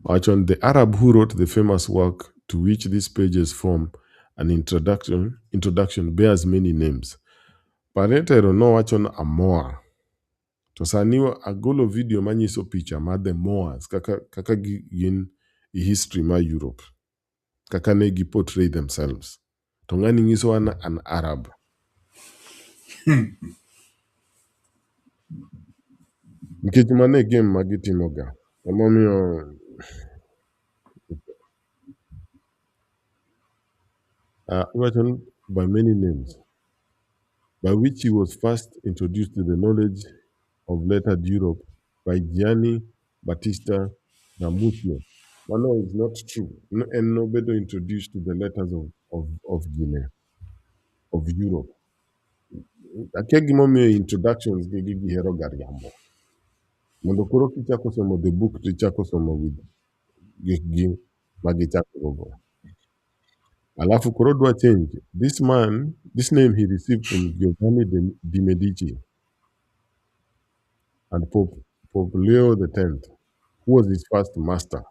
Actually, the Arab who wrote the famous work to which these pages form an introduction bears many names. Paretero no wachon Amoa. To saniwa agolo video manyiso picha ma the Moas, kaka gin history ma Europe. Kaka ne gi portray themselves. To ngani nyiso an Arab. Nikech mane game magitimoga. Emomiyo written by many names, by which he was first introduced to the knowledge of lettered Europe by Gianni Battista Ramuccio. But no, it's not true. And nobody introduced to the letters of Guinea, of Europe. Akegimomiyo introductions gigi hero gariambo. Mondo koro kichako somo the book tichako somo with gigi magichako gogo. Alafu koro dwa change. This name he received from Giovanni di Medici and Pope Leo X, who was his first master.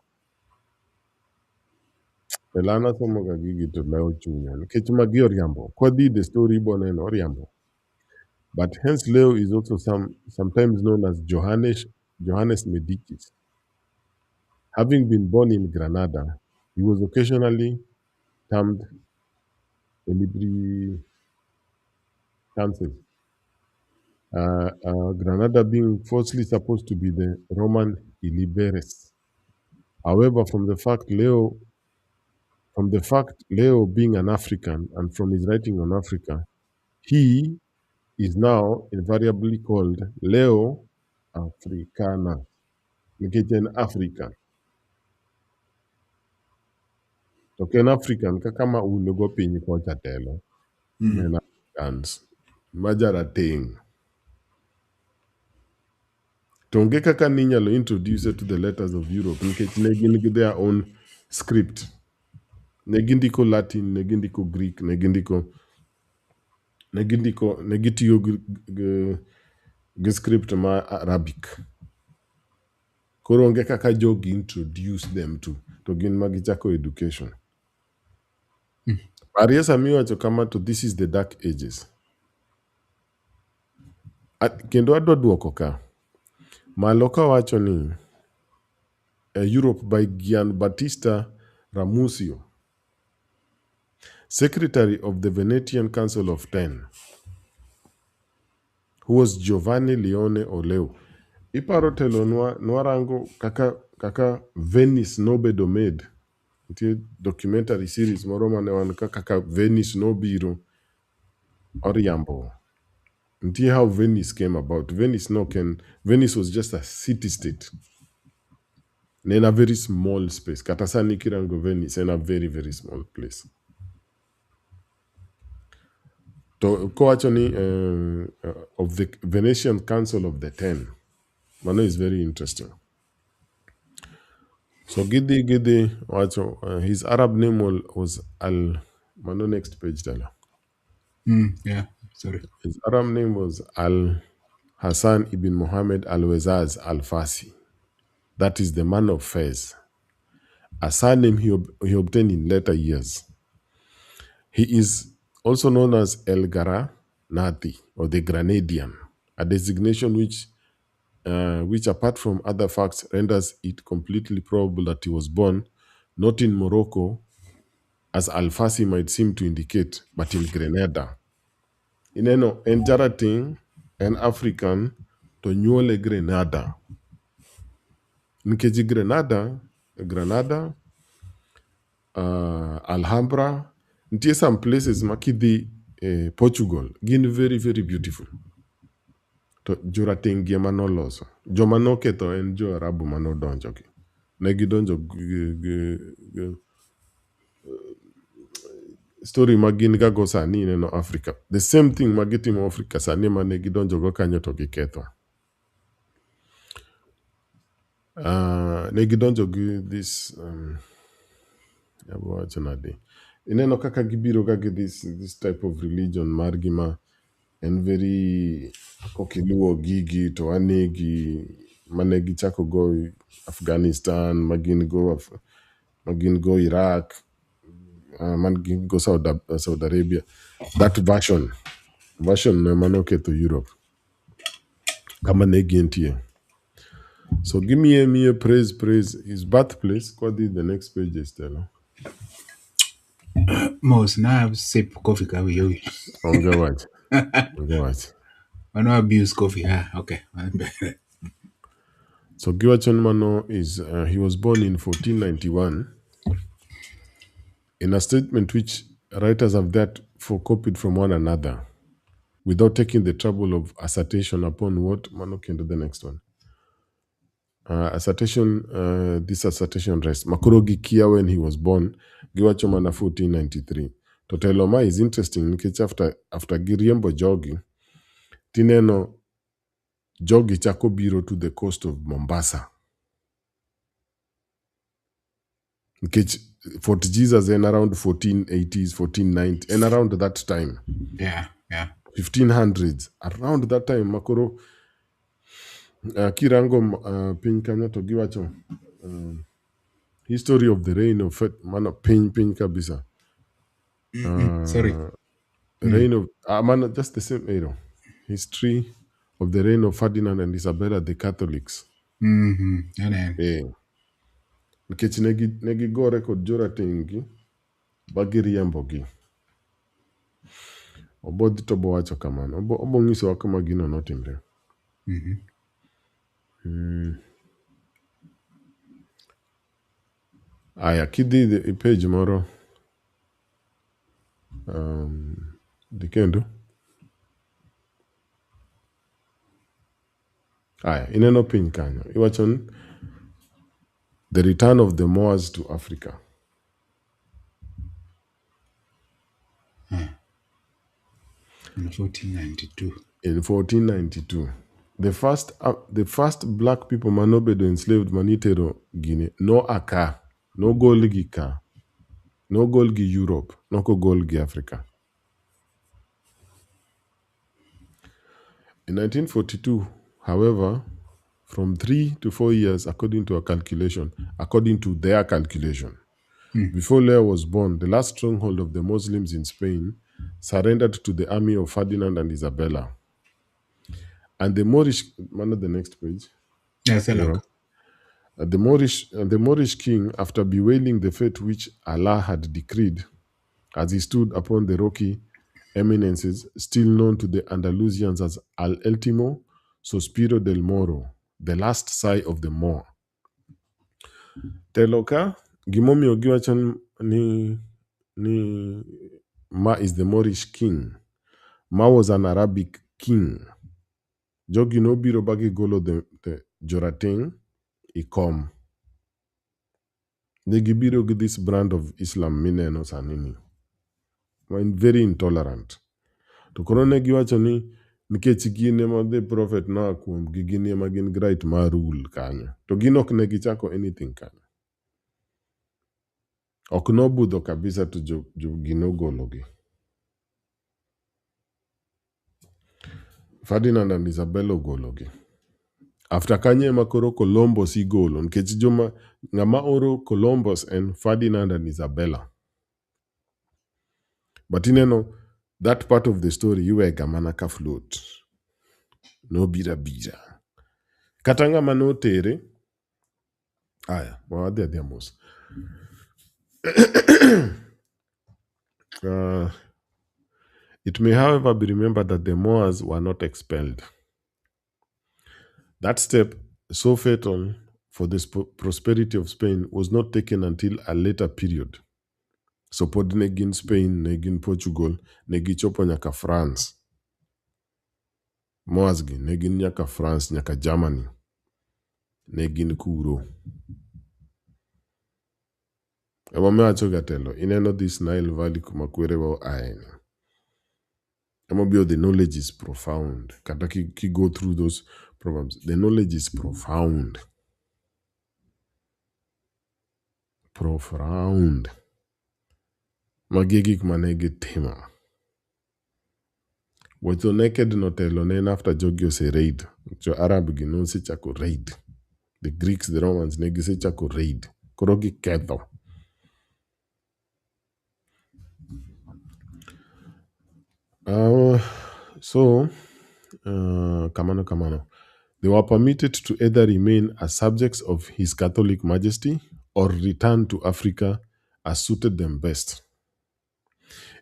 Elana somo ga gigi to leo chunya. Nikech magi oriambo. Kwadi the story bonen oriambo. But hence Leo is also sometimes known as Johannes Medicis. Having been born in Granada, he was occasionally termed Elibri Francis. Granada being falsely supposed to be the Roman Iliberes. However, from the fact Leo being an African and from his writing on Africa, he is now invariably called Leo Africana, meaning African. Okay, an African, kakama unugo pinyi kwa chatelo, and Africans, majara thing. To onge kaka ninyalo introduce to the letters of Europe nikech ne gin gi their own script. Ne gindiko Latin, ne gindiko Greek, ne gitiyo gi script ma Arabic. Koro onge kaka jogi introduce them to gin ma gichako education. Arie sami wacho kama to this is the dark ages. Kendo adwa duoko ka. Malo ka wacho ni Europe by Gian Battista Ramusio, secretary of the Venetian Council of Ten, who was Giovanni Leone Oleo. Iparo telo nwarango kaka Venice nobedo made. Ntie documentary series moro mane wan kaka Venice nobiro oriambo. Ntie how Venice came about. Venice was just a city-state. In a very small space. Kata sani kirango Venice in a very, very small place. To kowacho ni of the Venetian Council of the Ten. Mano is very interesting. So Gidi wacho his Arab name was Mano next page tala. Yeah, sorry. His Arab name was Al Hassan ibn Muhammad al-Wazaz al-Fasi. That is the man of Fez. A surname he obtained in later years. He is also known as El Granadi or the Granadian, a designation which apart from other facts renders it completely probable that he was born not in Morocco, as Al-Fasi might seem to indicate, but in Grenada. Ineno en jarating en African to nyuole Grenada. Nkeji Granada, Alhambra, ntie some places makidhi Portugal, gin very, very beautiful. To jorating gi manoloso. Joma noketho en jo Arabu manodonjo gi. Ne gidonjo story magin gago sani neno Africa. The same thing magitimo Africa sani mane gidonjo go kanyo to giketho. Ne gidonjo gi this ineno kaka gibiro ga this type of religion mar gima en very kokiluo gigi to anegi mane gichako go Afghanistan, magin go Iraq, magin go Saudi Arabia. That version ne manoketho Europe. Kama ne gintie. So give me a praise his birthplace. What did the next page is tell? Most now sip coffee ka wiyo. Onge watch. Mano abuse coffee. Okay. So Giwachon Mano is he was born in 1491 in a statement which writers have copied from one another without taking the trouble of assertion upon what Mano can do the next one. This assertion rests. Makurogi Kia when he was born, Giwachomana 1493. Toteloma is interesting because after Giriembo Jogi, Tineno Jogi Chako Biro to the coast of Mombasa. Fort Jesus in around 1480s, 1490s, and around that time. Yeah. 1500s. Around that time, Makoro Kirango Pin Kanyato Giwacho. History of the reign of Mana Pin Kabisa. Sorry. Reign of just the same era. History of the reign of Ferdinand and Isabella the Catholics. Nikech negi gore kod jorating gi bagi riembo gi. Obodhi to bowacho kamano. Obo nyiso wa kama gino notimre. Aya, kidhi page moro. Dikendo. Aya, ineno piny kanyo. Iwachon the return of the Moors to Africa. In 1492. In 1492. the first black people manobedo enslaved manitero Guinea no aka no gol gi ka no gol gi Europe no ko gol gi Africa. In 1942, however, from 3 to 4 years, according to their calculation, before Leah was born, the last stronghold of the Muslims in Spain surrendered to the army of Ferdinand and Isabella. And the Moorish, the next page. Yes, Yeah. The Moorish king, after bewailing the fate which Allah had decreed, as he stood upon the rocky eminences, still known to the Andalusians as Al Ultimo Sospiro del Moro, the last sigh of the Moor. Teloka, gimomi ogiwachon ni Ma is the Moorish king. Ma was an Arabic king. Jogi no biro bagi golo the Jorateng ikom. Negi biro gi this brand of Islam mineno sanini. Very intolerant. To kono negi wacho ni nikech gin ema the prophet na kuom gi gin ema gin right ma rule kanyo. To gin ok negi chako anything kanyo. Ok no budho kabisa to gino gologi. Ferdinand and Isabella gologi. After kanye makoro Columbus igolo, nkech ngama oro Columbus and Ferdinand and Isabella. But that part of the story, iwe gamana ka float. No bira. Katanga mano tere. Aya, wadhi adhiamos. It may, however, be remembered that the Moors were not expelled. That step, so fatal for the prosperity of Spain, was not taken until a later period. So pod negin Spain, negin Portugal, negi chopo nyaka France. Moors gi, negin nyaka France, nyaka Germany. Negin kuro. Ema acho gatelo, ineno this Nile Valley kumakwere wa aeni. The knowledge is profound. Kata ki go through those problems. The knowledge is profound. Profound. Magigik manege tema. Wacho naked notelo nen after Jogio se raid. Jo Arab gino se chako raid. The Greeks, the Romans, negi se chako raid. Korogi ketho. Kamano. They were permitted to either remain as subjects of His Catholic Majesty or return to Africa as suited them best.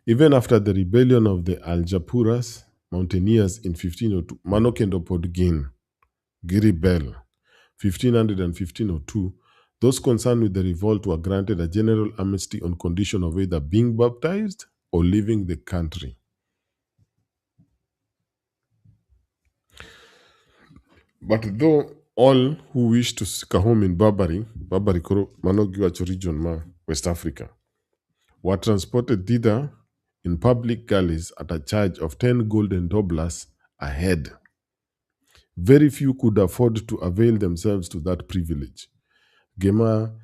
Even after the rebellion of the Aljapuras mountaineers in 1502, Manokendo Podgin, Giribel, 1500 and 1502, those concerned with the revolt were granted a general amnesty on condition of either being baptized or leaving the country. But though all who wished to seek a home in Barbary koro Manogiwacho region ma West Africa, were transported thither in public galleys at a charge of 10 golden doblars a head. Very few could afford to avail themselves to that privilege. Gema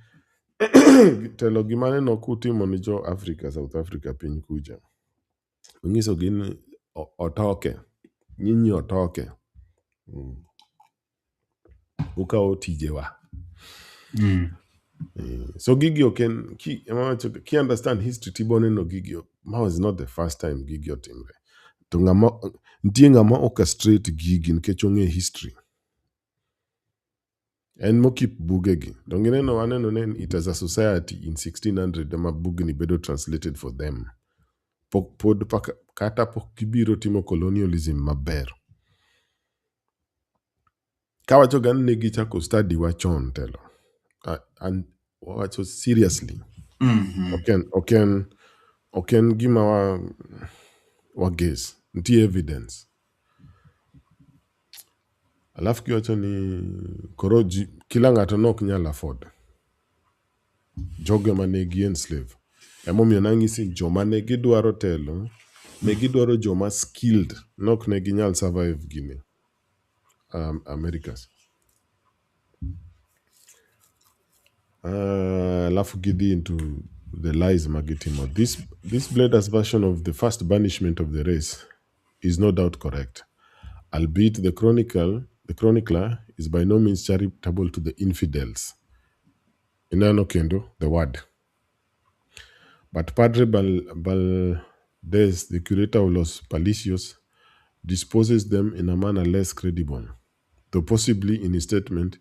telo gimane no kutimo ni jo Africa, South Africa piny kuja. Ungiso gin otoke. Nyinyi otoke. Ukao tijewa. So Gigio ki understand history tibone no Gigio. Mao is not the first time Gigio timre. To ngama orchestrate gigi nkechonge history. En mokip bugegi. Dongineno waneno nen it as a society in 1600 dema bugni bedo translated for them. Pod kata pok kibiro timo colonialism maber. Kawacho gan negi chako study wachon telo. And wacho seriously. Oken gima wa guess. Nti evidence. Alafu kiwacho ni koroji kila ng'ato nok nyal afford. Jogo manegi enslave. Emomiyo nangisi joma negi dwaro telo, negi dwaro joma skilled, nok negi nyal survive gini. Americas. Alafu gidhi into the lies magitimo. This Blader's version of the first banishment of the race is no doubt correct, albeit the chronicler is by no means charitable to the infidels. Inano kendo, the word. But Padre Valdez, the curator of Los Palicios, disposes them in a manner less credible, though possibly in his statement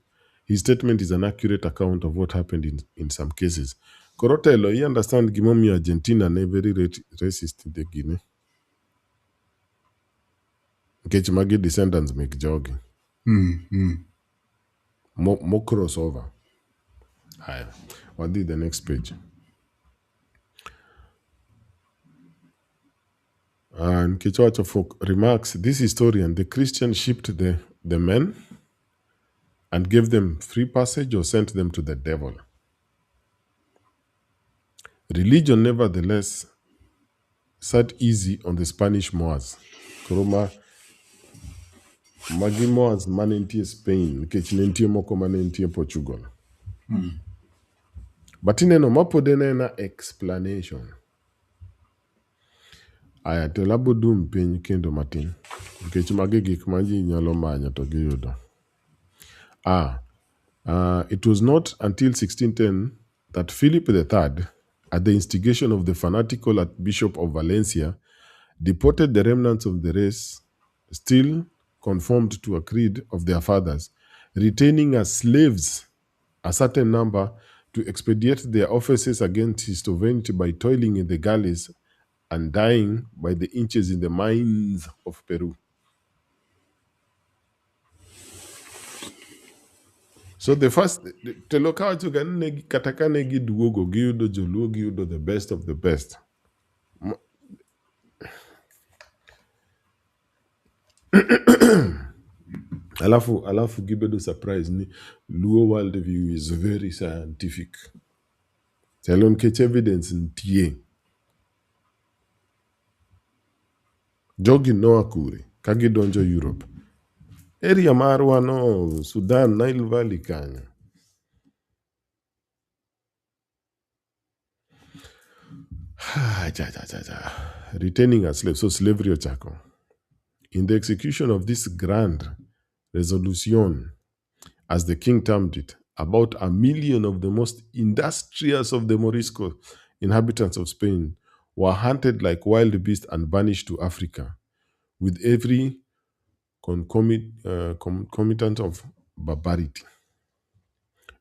is an accurate account of what happened in some cases. Corotelo, you understand Gimomi Argentina ne very racist in the Guinea. Kechimagi descendants make jogging. More crossover. Higher. What did the next page? And Kichwacho Folk remarks, this historian, the Christian shipped the men and gave them free passage or sent them to the devil. Religion, nevertheless, sat easy on the Spanish Moors. Kuruma Magi Moors manentie Spain, kechinentie moko manentie Portugal. But ineno mapodene na explanation. Aya to labo dum piny kendo matin. Nikech magi gik ma ji nyalo manyo to giyudo. It was not until 1610 that Philip III, at the instigation of the fanatical Archbishop of Valencia, deported the remnants of the race still conformed to a creed of their fathers, retaining as slaves a certain number to expedite their offices against his sovereignty by toiling in the galleys and dying by the inches in the mines of Peru. So the first, telokawa chuga negi kataka negi duogo giyudo joluo giyudo the best of the best. Alafu gibedo surprise ni Luo world view is very scientific. Telon kech evidence ntie. Jogi noa kure, kagi donjo Europe. Area marwa no, Sudan, Nile Valley kanyo. Retaining as slaves, so slavery ochako. In the execution of this grand resolution, as the king termed it, about 1 million of the most industrious of the Morisco inhabitants of Spain were hunted like wild beasts and banished to Africa, with every concomitant of barbarity.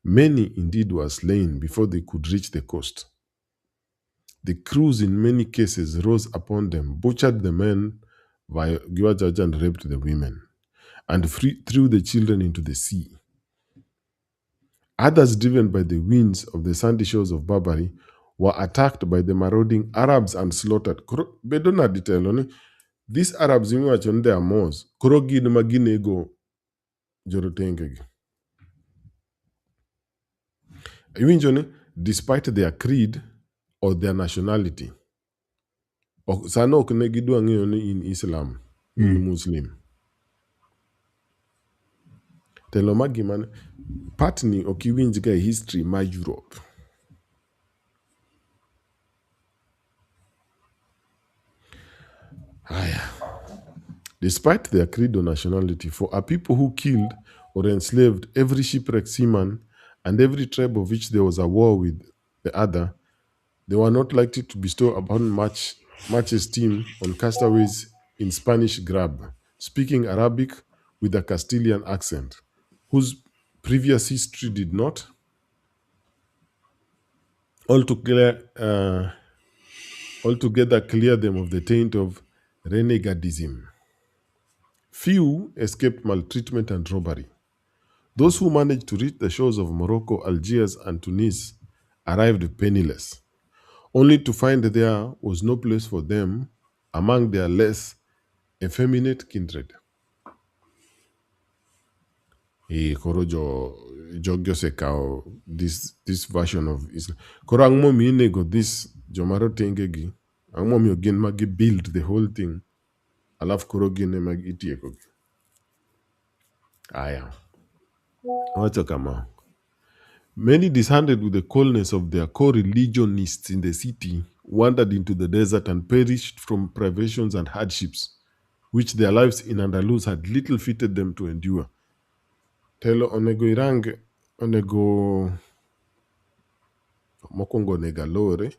Many indeed were slain before they could reach the coast. The crews in many cases rose upon them, butchered the men, and raped the women, and threw the children into the sea. Others, driven by the winds of the sandy shores of Barbary, were attacked by the marauding Arabs and slaughtered. Bedona detail, these Arabs, they are Moors. Kurogin maginego jorotengegi. Despite their creed or their nationality. Sana oknegidwa ng'eyo ni in Islam, in Muslim. Telo magiman, partly okiwinj ga history ma Europe. Despite their creed or nationality, for a people who killed or enslaved every shipwrecked seaman and every tribe of which there was a war with the other, they were not likely to bestow upon much esteem on castaways in Spanish grab, speaking Arabic with a Castilian accent, whose previous history did not altogether clear them of the taint of renegadism. Few escaped maltreatment and robbery. Those who managed to reach the shores of Morocco, Algiers, and Tunis arrived penniless, only to find there was no place for them among their less effeminate kindred. Jogyo sekao this version of Islam. Koro angmo mi nego this jomaro tengegi. Angmo mi ogin magi build the whole thing. Alaf koro gine magi itieko. Aya. Wacha kama. Many disheartened with the coldness of their co-religionists in the city wandered into the desert and perished from privations and hardships, which their lives in Andalus had little fitted them to endure. Telo onego irang, onego mokwongo onego alore,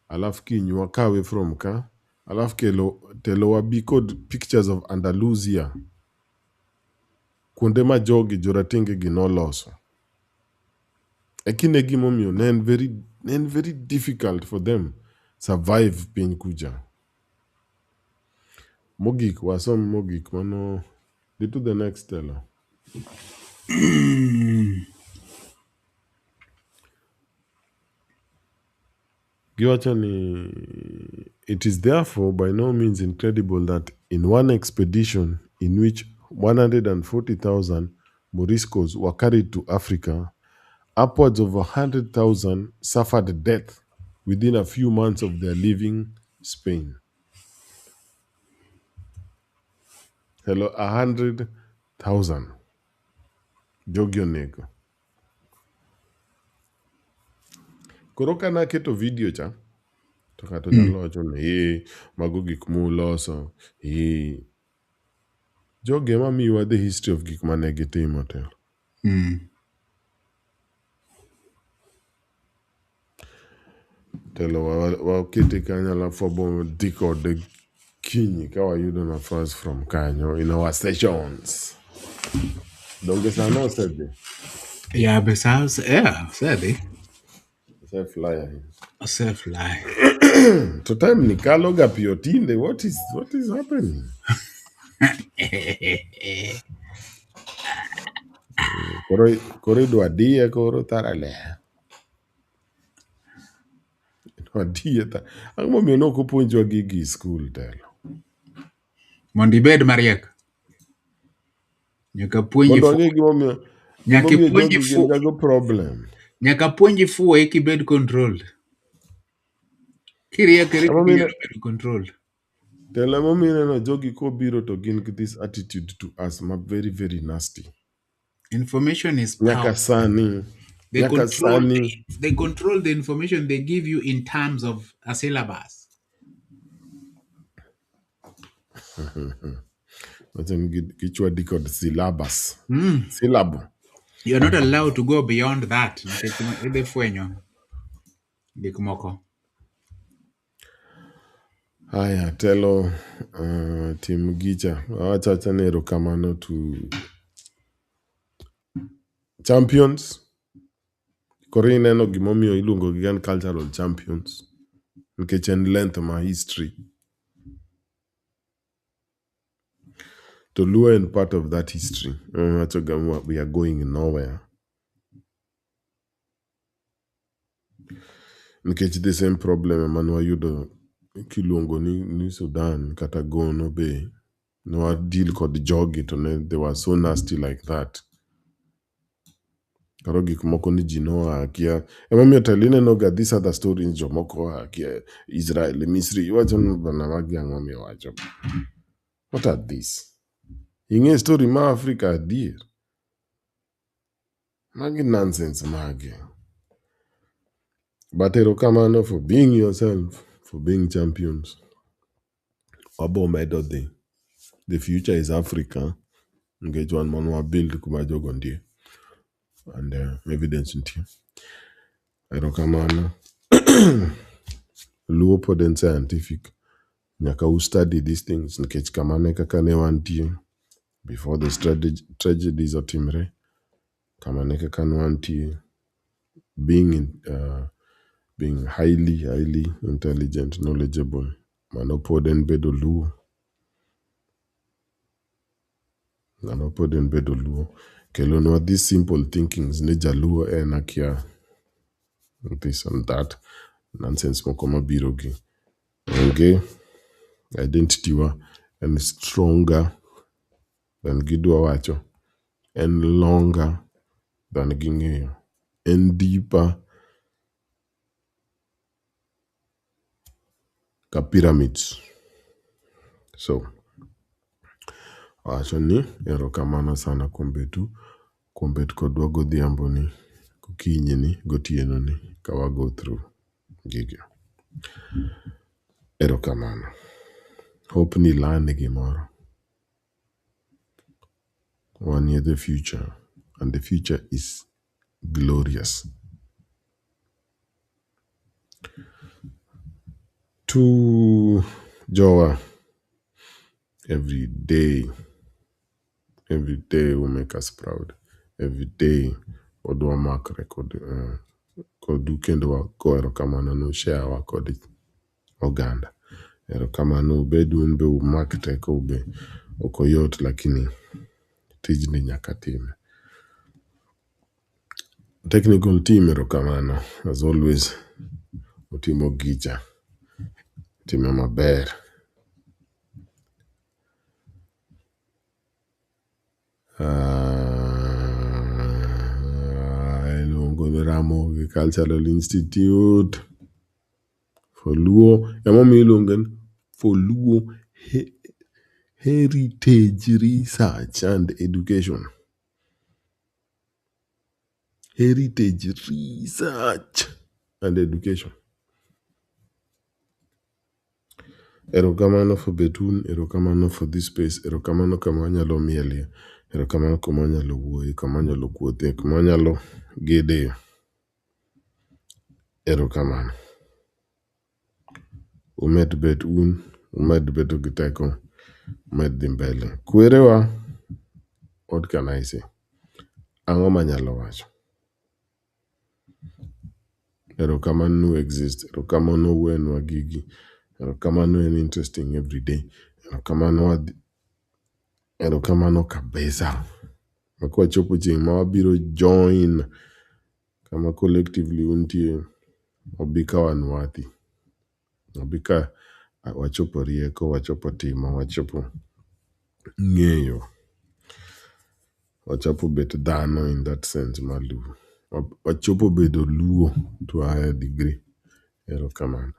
alaf kiny wakawe from ka, alaf telo wabi kod pictures of Andalusia, kuonde ma jogi joratenge gi noloso. Ekine gimomiyo ne en very difficult for them survive piny kuja. Mogik, wasom mogik mano. Dhi to the next telo. Giwacho ni, it is therefore by no means incredible that in one expedition in which 140,000 Moriscos were carried to Africa, upwards of 100,000 suffered death within a few months of their leaving Spain. Hello, 100,000. Jogyo nego. Koro kana keto video cha, to kato nyalo wacho ni, mago gik muloso, jogi ema miwa the history of gik mane gitimo telo. Telo wakete kanyo alafu wabo dhi kode kiny ka wayudo nafas from kanyo in our stations. Donge sano osedhi? Yeah, but sounds, yeah, sadly. Osefly ahinya. Osefly. To time ni kalo ga piyo tinde, what is happening? Koro idwa diye koro tarale. Idwa diye ta. Ang'o momiyo nok opuonjwa gigi e skul telo? Mondo ibed mariek. Nyaka puonji Mondo fuo. wang'e gimomiyo jogi gin gago problem. Nyaka puonji fuo eki bed controlled. Kiriek biro bedo controlled. Telo momiyo ineno jogi kobiro to gin gi this attitude to us ma very very nasty. Information is power. Nyaka sani. They control the information they give you in terms of a syllabus. Gichwadi kod syllabus. Syllable. You're not allowed to go beyond that. Haya, telo tim gicha. Awachacha ni erokamano to champions. Koro ineno gimomiyo iluongo gi gan cultural champions. Nikech en length ma history. To Luo and part of that history. We are going nowhere. Nikech the same problem manwa yudo kiluongo ni Sudan kata Gono be no deal kod jogi to they were so nasty like that. Karo gik moko ni ji noa kia. Emomiyo teline no ga this other story jomoko kia Israel, Misri. Iwacho bana magi ang'o miyo wacho. What are these? Ing'e story ma Africa adier. Magi nonsense magi. But erokamano for being yourself, for being champions. Wabo medo dhi. The future is Africa. Ngech wan manwa build kuma jogo ndie. And evidence ntie. Erokamano. Luo pod en scientific. Nyaka u study these things. Nkech kamane kaka ne wantie. Before the tragedies otimre. Kamane kaka ne wantie. Being highly intelligent, knowledgeable. Mano pod en bedo luo. Mano pod en bedo luo. Kelonwa these simple thinkings ne jaluo en akia. This and that. Nonsense moko mabiro gi. Okay. Identity wa and stronger than gidwa wacho. And longer than ging'eyo. And deeper ka pyramids. So, wacho ni erokamano sana kuom bet kodwa godhiambo ni, gokinyi ni, gotieno ni ka wa go through gigi. Erokamano. Hope ni lani gimoro. One year the future, and the future is glorious. To Joa, every day will make us proud. Every day odwa mark record kodu kendo wa go erokamano no share wa kod oganda. Erokamano bedu un be umak teko be okoyot lakini tijni nyaka time. Technical team erokamano as always utimo gicha time maber. Iluongo ni Ramoth Cultural Institute for Luo. Emomiyo iluongo ni for Luo Heritage Research and Education. Heritage Research and Education. Erokamano for betun, erokamano for this space, erokamano kama wanyalo mielie, erokamano kama wanyalo wuoye, kama wanyalo kuothe, kama wanyalo gede. Erokamano. Umed bet un, umed bedo gi teko, umed dhi mbele. Kwerewa, what can I say? Ang'o manyalo wacho? Erokamano exist, erokamano wenwa gigi, erokamano en interesting every day, erokamano kabisa. Makwa chopo chieng' ma wabiro join kama collectively untie, wabika wanwathi. Wabika wachopo rieko, wachopo timo, wachopo ng'eyo. Wachopo bet dhano in that sense maluo. Wachopo bedo luo to a higher degree. Erokamano.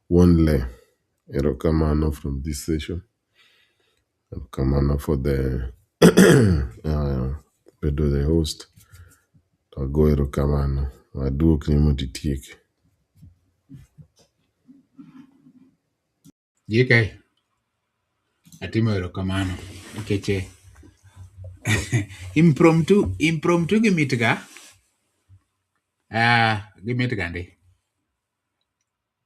One lay. Erokamano from this session. Erokamano for the bedo the host. Go erokamano. Waduok ni motitiek. Jike, atimo erokamano nikech impromptu gimitga ndi.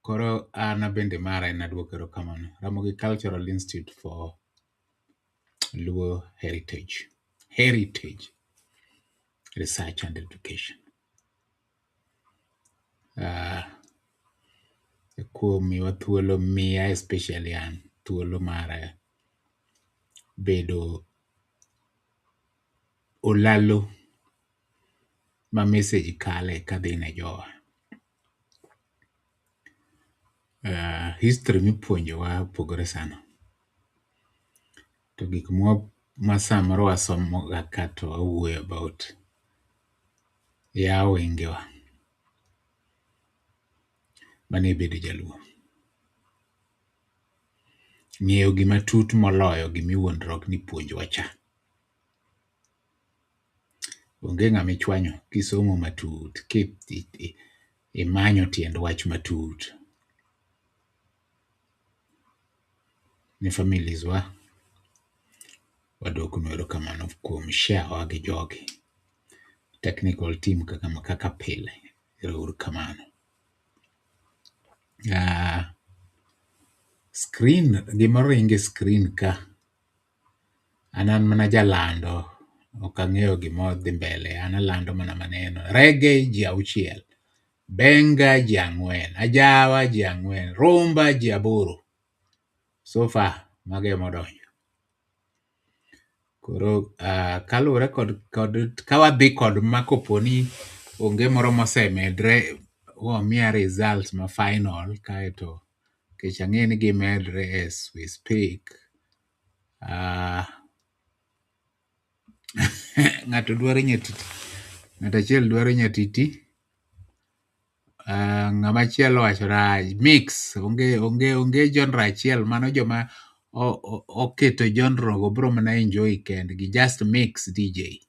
Koro ana bende mara en aduok erokamano. Ramoth Cultural Institute for Luo Heritage Research and Education. Kuom miwa thuolo, miya especially an thuolo mara bedo olalo ma message kale kadhi ne jowa. History mipuonjowa opogore sana. To gik ma samoro wasomo ga kato wawuoyo about yawo wengewa. Mane bedo jaluo. Ng'eyo gima tut moloyo gimiwuondruok ni puonjwa cha. Onge ng'ama ichwanyo kisomo matut, imanyo tiend wach matut. Ni families wa wadwoko erokamano kuom share wa gi jogi. Technical team kaka pile. Erokamano. Screen, gimoro inge screen ka. Anan mana jalando. Ok ang'eyo gimo dhi mbele. Ana lando mana maneno. Reggae ji 6. Benga ji 4. Ajawa ji 4. Rumba ji 8. So far, mage modonjo. Koro kalure kod kawadhi kod makoponi onge moro mosemedre miya results ma final kaeto kech ang'e ni gimedre as we speak. Ng'ato dwaro nyatiti. Ng'ato achiel dwaro nyatiti. Ng'ama chielo wacho raj mix onge genre achiel, mano joma oketo genre go bro mana enjoy kendgi, just mix DJ.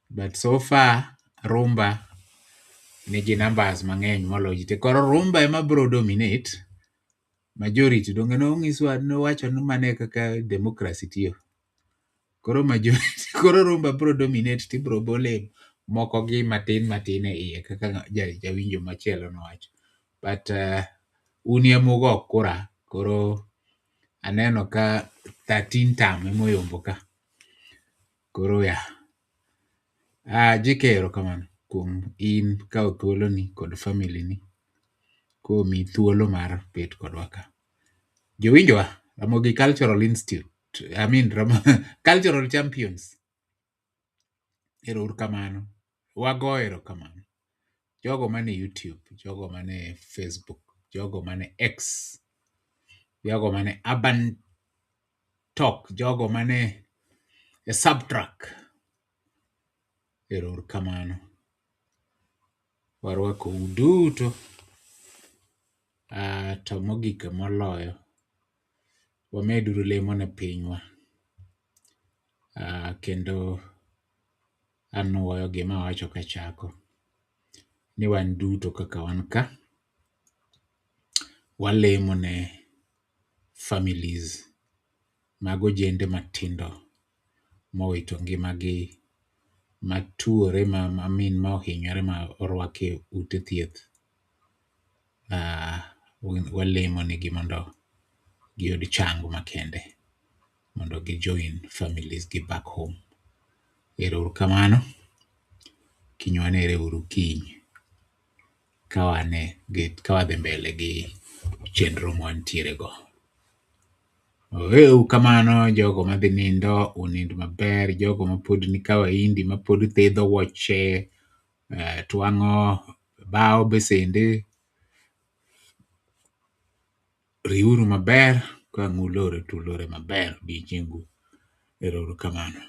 But so far rumba nigi numbers mang'eny moloyo te, koro rumba ema bro dominate majority. Donge nowacho ni mane kaka democracy tiyo. Koro majority koro rumba bro dominate tibro bole moko gi matin e iye kaka jawinjo machielo nowacho. But unie mugo kura, koro aneno ka 13 tam emoyombo ka. Koro ya jikero kamano kuom in kao thuolo ni kod family ni komi thuolo mar bet kodwa ka. Jowinjowa, Ramogi Cultural Institute, Cultural Champions, ero uru kamano, wago erokamano. Jogo mane YouTube, jogo mane Facebook, jogo mane X, jogo mane Urban Talk, jogo mane Subtrack, ero uru kamano. Warwako uduto. To mogik moloyo, wameduru lemo ne pinywa. Kendo anuoyo gima wacho kachako ni wan duto kaka wan ka walemo ne families mag ojende matindo mowito ngimagi, matuore ma ohinyore, ma orwake ute thieth. Walemo negi mondo giyud chango makende, mondo gi join families gi back home. Ero uru kamano. Kiny wanere uru kiny kawadhi mbele gi chenro mwantiere go. Kamano jogo madhi nindo, unind maber. Jogo mapod ni kawaindi, mapod thedho wuoche, twang'o bao besende, riuru maber. Ka ng'ulore tulore maber odiochiengu. Ero uru kamano.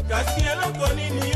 Kasi eloko nini